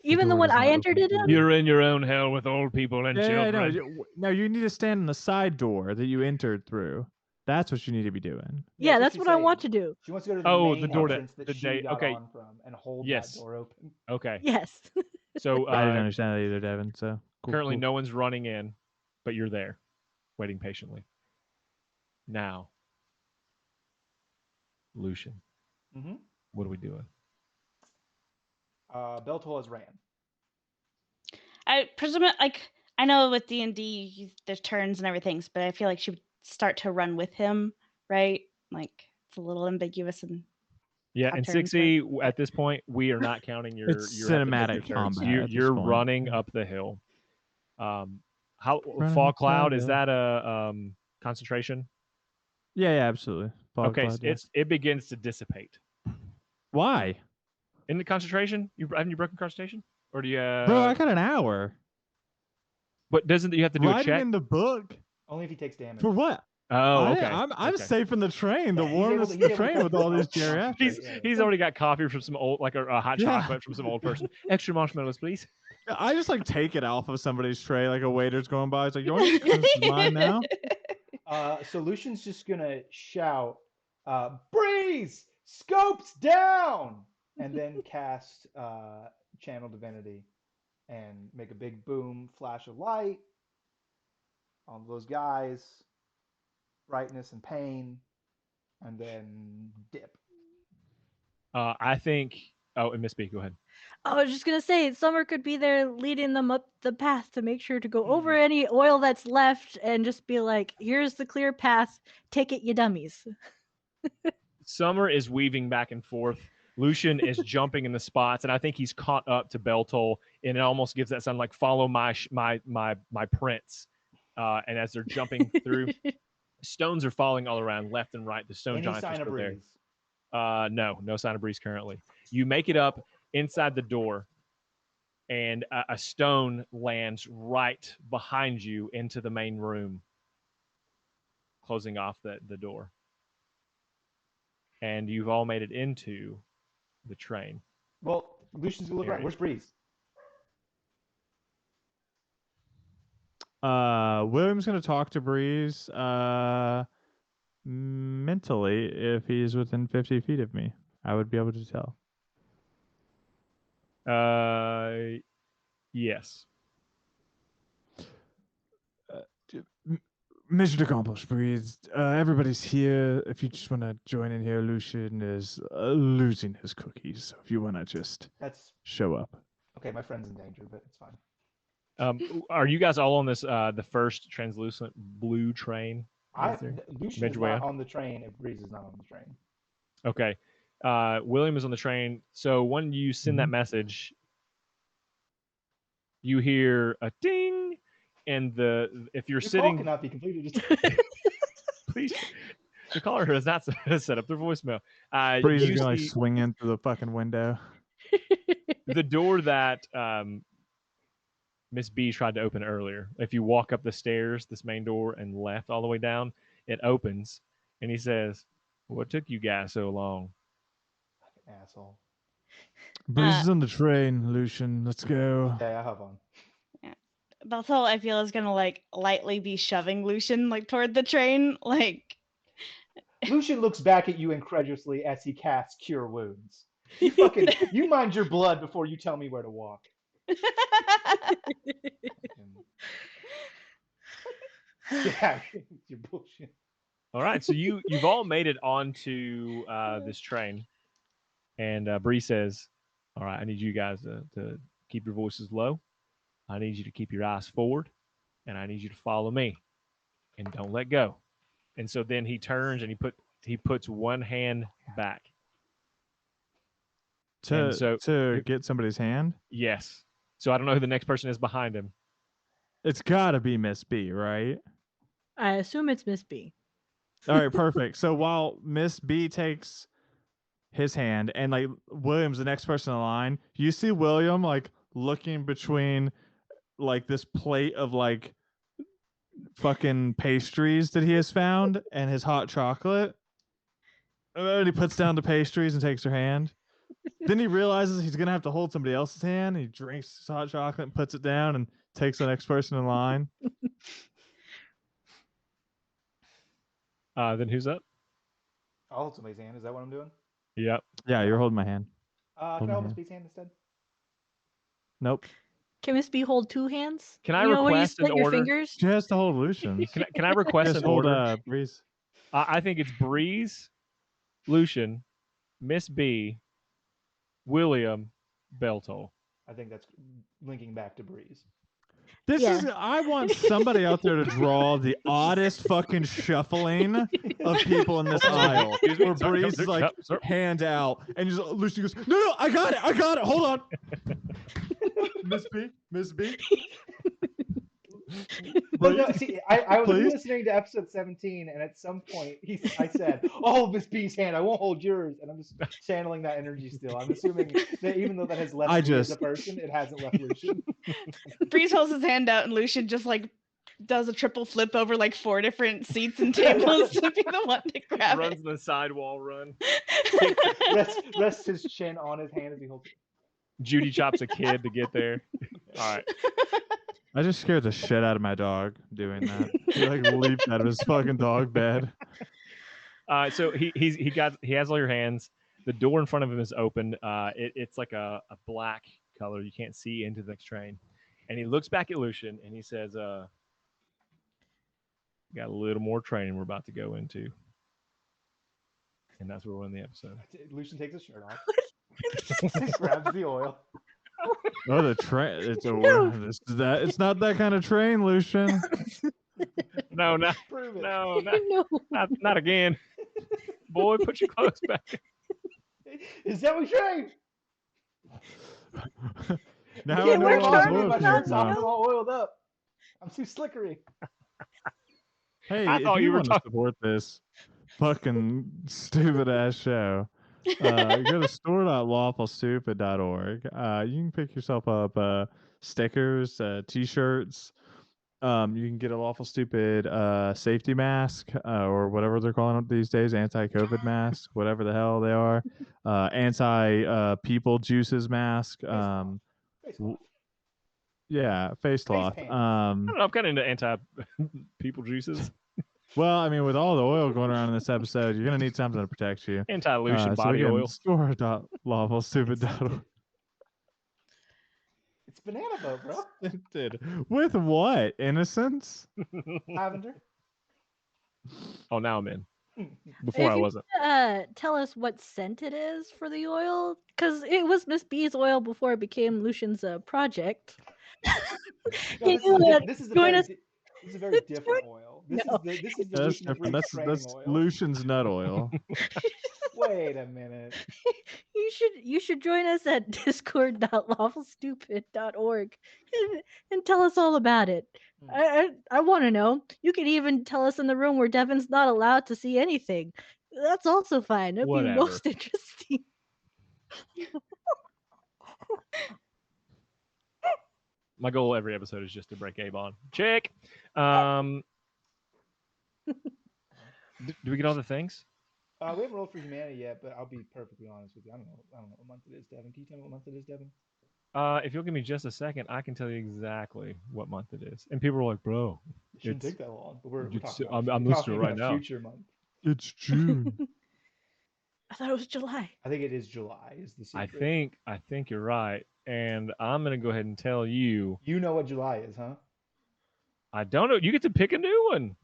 Even the door one does I not entered open it for in. you. You're in your own hell with old people and Yeah, children. no, you need to stand in the side door that you entered through. That's what you need to be doing. Yeah, that's she's what I want to saying. do. She wants to go to the Oh, main the door to entrance that the she day. got Okay, on from and hold Yes. that door open. okay. Yes. So I didn't understand that either, Devin. So cool, currently, cool. no one's running in, but you're there, waiting patiently. Now, Lucian, Mm-hmm. what are we doing? Beltol has ran. I presume like I know with D&D there's turns and everything, but I feel like she would start to run with him, right? Like it's a little ambiguous and Yeah, how and turns 6E, work, at but- this point, we are not counting your It's you have to make your cinematic turns. combat at this You're point. running up the hill. How Running fog up the cloud is hill. that a concentration? Yeah, absolutely. Fog Okay, cloud, yeah. it begins to dissipate. Why? In the concentration, haven't you broken concentration, or do you? Bro, I got an hour. But doesn't you have to do a Writing check? in the book. Only if he takes damage. For what? Oh, okay. I'm okay. safe in the train. The Yeah, he's warmness able of to the train cut with all these himself off. geriatrics. He's already got coffee from some old, like a hot Yeah. chocolate from some old person. Extra marshmallows, please. I just like take it off of somebody's tray, like a waiter's going by. It's like, you want to this is mine now? Solution's just gonna shout, "Breeze! Scopes down!" and then cast Channel Divinity and make a big boom, flash of light on those guys, brightness and pain, and then dip. I think. Oh, and Miss B, go ahead. I was just gonna say, Summer could be there leading them up the path to make sure to go over Mhm. any oil that's left and just be like, "Here's the clear path. Take it, you dummies." Summer is weaving back and forth. Lucian is jumping in the spots, and I think he's caught up to Beltol, and it almost gives that sound like "Follow my prince." And as they're jumping through, stones are falling all around, left and right. The stone Any giants sign are of still there. breeze? No sign of breeze currently. You make it up inside the door, and a stone lands right behind you into the main room, closing off the door. And you've all made it into the train. Well, Lucian's gonna look around. Area. Where's Breeze? William's gonna talk to Breeze mentally if he's within 50 feet of me. I would be able to tell. Yes. Mission accomplished, Breeze. Everybody's here. If you just want to join in here, Lucian is losing his cookies. So if you want to just That's show up. okay. My friend's in danger, but it's fine. Are you guys all on this the first translucent blue train? Lucian is Midway not up? on the train if Breeze is not on the train. Okay. William is on the train. So when you send that message, you hear a ding, and if you're Your call sitting, cannot be completed. please. The caller has not set up their voicemail. Breeze you is gonna see swing in through the fucking window. the door that Miss B tried to open earlier. If you walk up the stairs, this main door, and left all the way down, it opens, and he says, "What took you guys so long?" Fucking asshole. Breeze is on the train, Lucian. Let's go. Okay, I have on. Bethel, I feel, is gonna like lightly be shoving Lucian like toward the train. Like Lucian looks back at you incredulously as he casts Cure Wounds. You mind your blood before you tell me where to walk. Yeah, your bullshit. All right, so you've all made it onto this train, and Bree says, "All right, I need you guys to keep your voices low. I need you to keep your eyes forward, and I need you to follow me, and don't let go." And so then he turns and he puts one hand back, and so To get somebody's hand. yes. So I don't know who the next person is behind him. It's got to be Miss B, right? I assume it's Miss B. All right, perfect. So while Miss B takes his hand and like William's the next person in line, you see William like looking between like this plate of like fucking pastries that he has found and his hot chocolate. And then he puts down the pastries and takes her hand. Then he realizes he's gonna have to hold somebody else's hand. He drinks his hot chocolate and puts it down and takes the next person in line. Then who's up? I'll hold somebody's hand. Is that what I'm doing? Yep. Yeah, you're holding my hand. Can I hold Miss B's hand instead? Nope. Can Miss B hold two hands? Can I you know where you request an split your order? fingers? She has to hold Lucian's. Can I request Just an hold order? Breeze. I think it's Breeze, Lucian, Miss B, William, Beltol. I think that's linking back to Breeze. This Yeah. is. I want somebody out there to draw the oddest fucking shuffling of people in this aisle. Excuse me, Where sorry, Breeze is like sorry. hand out, and just Lucy goes, "No, I got it. Hold on, Miss B." But no, Breeze? see, I was Please? listening to episode 17, and at some point I said, "I'll hold Miss B's hand. I won't hold yours." And I'm just channeling that energy still. I'm assuming that even though that has left me as a person, it hasn't left Lucian. Breeze holds his hand out, and Lucian just like does a triple flip over like 4 different seats and tables to be the one to grab Runs the sidewall run. it. Rests his chin on his hand as he holds it. Judy chops a kid to get there. All right. I just scared the shit out of my dog doing that. He like leaped out of his fucking dog bed. So he has all your hands. The door in front of him is open. It's like a black color. You can't see into the next train. And he looks back at Lucian and he says, got a little more training we're about to go into. And that's where we're in the episode. Lucian takes his shirt off. Grabs the oil. Oh, the train! It's it's not that kind of train, Lucian. No, Prove it. no, No. not again. Boy, put your clothes back. Is that we train? Now Yeah, I know we're all his charming, oil but My not shirt's off now. and all oiled up. I'm too slickery. Hey, I if thought you you were want to support this fucking stupid ass show, go to store.lawfulstupid.org. You can pick yourself up stickers, t-shirts. You can get a Lawful Stupid safety mask or whatever they're calling it these days, anti-COVID mask, whatever the hell they are. Anti-people juices mask. Face cloth. Yeah, face cloth. paint. I don't know. I'm kind of into anti-people juices. Well, I mean, with all the oil going around in this episode, you're gonna need something to protect you. Anti-Lucian body again, oil. store.lawfulstupid.org. It's banana boat, bro. With what? Innocence? Lavender. Oh, now I'm in. Before If I you wasn't. tell us what scent it is for the oil, because it was Miss B's oil before it became Lucian's project. No, this is a join very us- this is a very different oil. This No. is the That's Lucian different. Freeze That's training oil. Lucian's nut oil. Wait a minute. You should join us at discord.lawfulstupid.org and tell us all about it. I want to know. You could even tell us in the room where Devin's not allowed to see anything. That's also fine. It'd Whatever. be most interesting. My goal every episode is just to break Avon. Check. Do we get all the things? We haven't rolled for humanity yet, but I'll be perfectly honest with you. I don't know what month it is, Devin. Can you tell me what month it is, Devin? If you'll give me just a second, I can tell you exactly what month it is. And people are like, "Bro, It shouldn't it's take that long, but we're it's talking about I'm we're listening to talking it right about now. future month. It's June. I thought it was July. I think it is July. Is the I secret? think you're right, and I'm gonna go ahead and tell you. You know what July is, huh? I don't know. You get to pick a new one.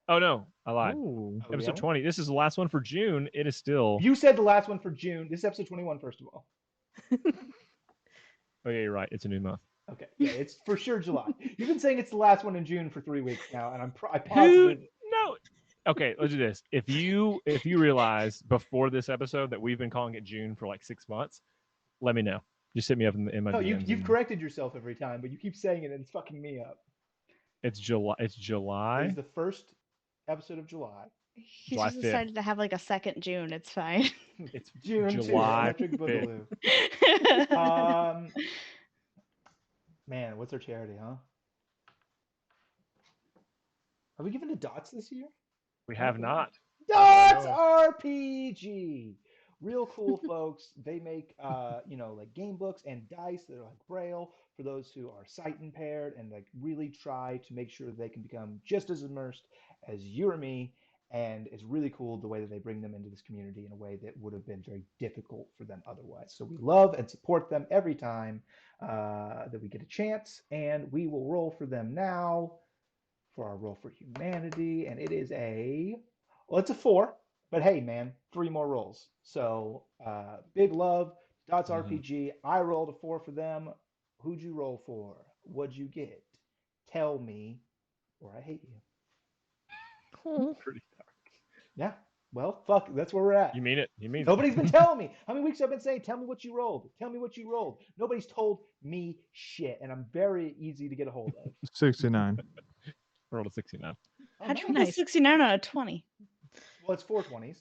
Oh no, I lied. Oh, Oh, Episode yeah. 20. This is the last one for June. It is still. You said the last one for June. This is episode 21, first of all. Oh yeah, you're right. It's a new month. Okay, yeah, it's for sure July. You've been saying it's the last one in June for 3 weeks now, and I Who? positive. No. Okay, let's do this. If you realize before this episode that we've been calling it June for like 6 months, let me know. Just hit me up in my No, DMs. you've corrected yourself every time, but you keep saying it, and it's fucking me up. It's July. It's It is July. the first episode of July. He July just 5th. decided to have like a second June. It's fine. It's June 2, July Electric 5th. Boogaloo. Man, what's our charity, huh? Are we giving to Dots this year? We have not. Dots know. RPG. Real cool folks. They make like game books and dice that are like Braille for those who are sight impaired and like really try to make sure that they can become just as immersed as you or me. And it's really cool the way that they bring them into this community in a way that would have been very difficult for them otherwise. So we love and support them every time that we get a chance, and we will roll for them now for our roll for humanity, and it is it's a 4, but hey, man, 3 more rolls. So big love, Dots RPG. I rolled a 4 for them. Who'd you roll for? What'd you get? Tell me, or I hate you. Pretty. Yeah, well, fuck, that's where we're at. You mean it? You mean Nobody's it? been telling me. How many weeks I've been saying, tell me what you rolled. Tell me what you rolled. Nobody's told me shit, and I'm very easy to get a hold of. 69. Rolled a 69. Oh, How'd you nice. roll a Nice. 69 out of 20? Well, it's 420s.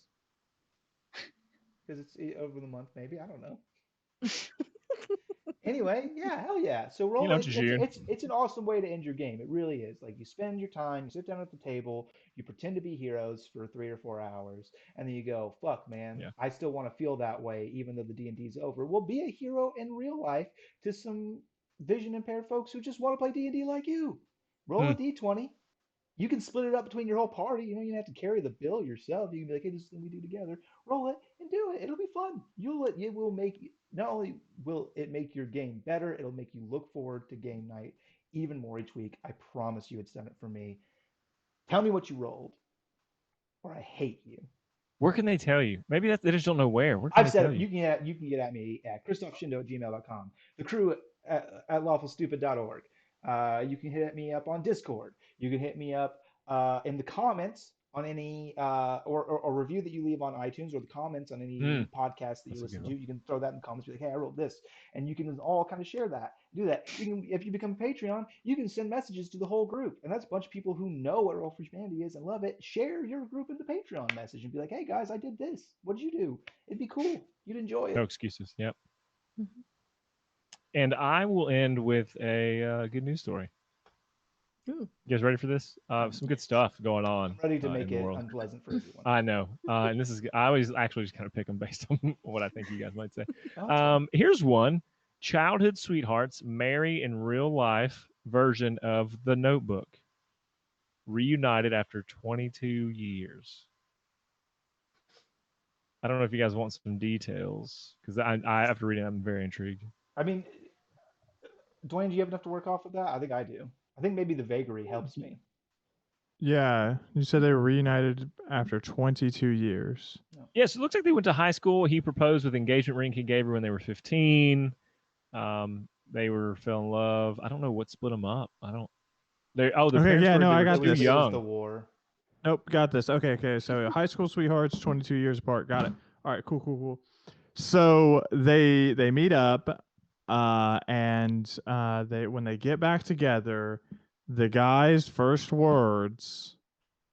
Because it's over the month, maybe. I don't know. Anyway, yeah, hell yeah. So roll it. June. It's an awesome way to end your game. It really is. Like you spend your time, you sit down at the table, you pretend to be heroes for 3 or 4 hours, and then you go, "Fuck, man, Yeah. I still want to feel that way, even though the D&D is over." Well, be a hero in real life to some vision impaired folks who just want to play D&D like you. Roll a D20. You can split it up between your whole party. You don't have to carry the bill yourself. You can be like, "Hey, this is what we do together." Roll it and do it. It'll be fun. It will make not only will it make your game better, it'll make you look forward to game night even more each week. I promise you, it's done it for me. Tell me what you rolled, or I hate you. Where can they tell you? Maybe they just don't know where. Where can I've they said tell it. you? You can get at me at christophshindo@gmail.com. The crew at lawfulstupid.org. You can hit me up on Discord. You can hit me up in the comments on any or review that you leave on iTunes, or the comments on any podcast that you That's a listen good to. one. You can throw that in the comments. Be like, "Hey, I wrote this," and you can all kind of share that. Do that. You can, if you become a Patreon, you can send messages to the whole group, and that's a bunch of people who know what Roll for Humanity is and love it. Share your group in the Patreon message and be like, "Hey guys, I did this. What did you do?" It'd be cool. You'd enjoy No it. excuses. Yep. Mhm. And I will end with a good news story. Ooh. You guys ready for this? Some good stuff going on. I'm ready to in make the it world. unpleasant for everyone. I know. And this is, I always actually just kind of pick them based on what I think you guys might say. Oh, that's fine. Here's one: childhood sweethearts marry in real life version of The Notebook, reunited after 22 years. I don't know if you guys want some details, because after reading, I'm very intrigued. I mean, Dwayne, do you have enough to work off of that? I think I do. I think maybe the vagary helps me. Yeah, you said they were reunited after 22 years. Yeah, so it looks like they went to high school. He proposed with engagement ring he gave her when they were 15. They fell in love. I don't know what split them up. I don't. The Okay, parents yeah, were, no, they I were got too this. It was young. the war. Nope, got this. Okay. So high school sweethearts, 22 years apart. Got it. All right, cool. So they meet up, and they when they get back together, the guy's first words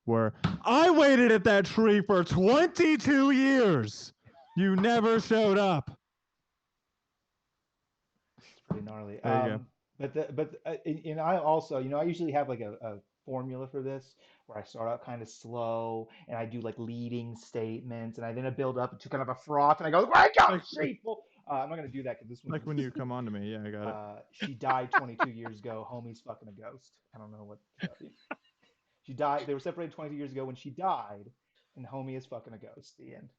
were, "I waited at that tree for 22 years. You never showed up." It's pretty gnarly. There you go. And I also, I usually have like a formula for this where I start out kind of slow and I do like leading statements and I then build up to kind of a froth and I go, "Wake up, sheeple!" I'm not gonna do that because this one. Like when you come on to me. Yeah, I got it. She died 22 years ago. Homie's fucking a ghost. I don't know what to tell you. She died. They were separated 22 years ago when she died, and homie is fucking a ghost. The end.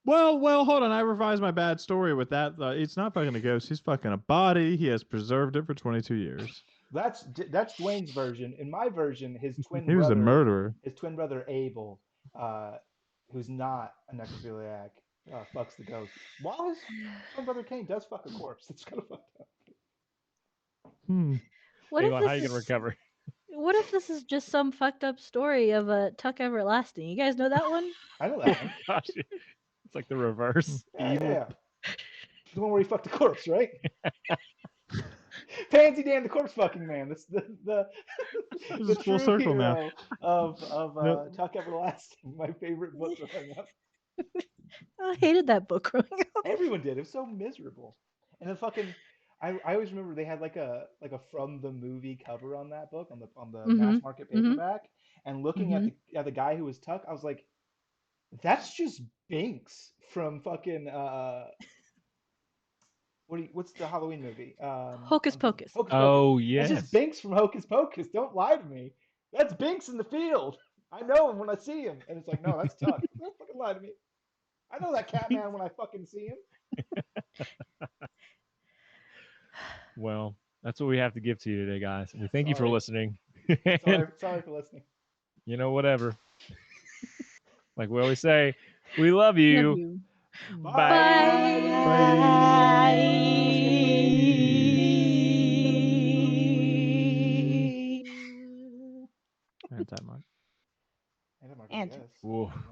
Well, hold on. I revised my bad story with that. It's not fucking a ghost. He's fucking a body. He has preserved it for 22 years. That's Dwayne's version. In my version, his twin He was brother, a murderer. his twin brother Abel, who's not a necrophiliac, fucks the ghost. While his twin brother Kane does fuck a corpse. It's kind of fucked up. What if Avon, how this you gonna is? recover? What if this is just some fucked up story of a Tuck Everlasting? You guys know that one? I know that one. Gosh, it's like the reverse. Yeah, Evil. yeah. The one where he fucked the corpse, right? Pansy Dan, the corpse fucking man. That's the This the is full true circle now. hero of Nope. Tuck Everlasting. My favorite book growing up. I hated that book growing up. Everyone did. It was so miserable. And then fucking, I always remember they had like a from the movie cover on that book on the mass market paperback. And looking at the guy who was Tuck, I was like, that's just Binks from fucking what's the Halloween movie? Hocus Pocus. Hocus Pocus. Oh That's yes. just Binks from Hocus Pocus. Don't lie to me. That's Binks in the field. I know him when I see him. And it's like, no, that's Tuck. Don't fucking lie to me. I know that Catman when I fucking see him. Well, that's what we have to give to you today, guys. We thank you for Sorry. listening. Sorry for listening. You know, whatever. Like we always say, we love you. Love you. Anti-mark. And I'm like, Anti- yes. Whoa.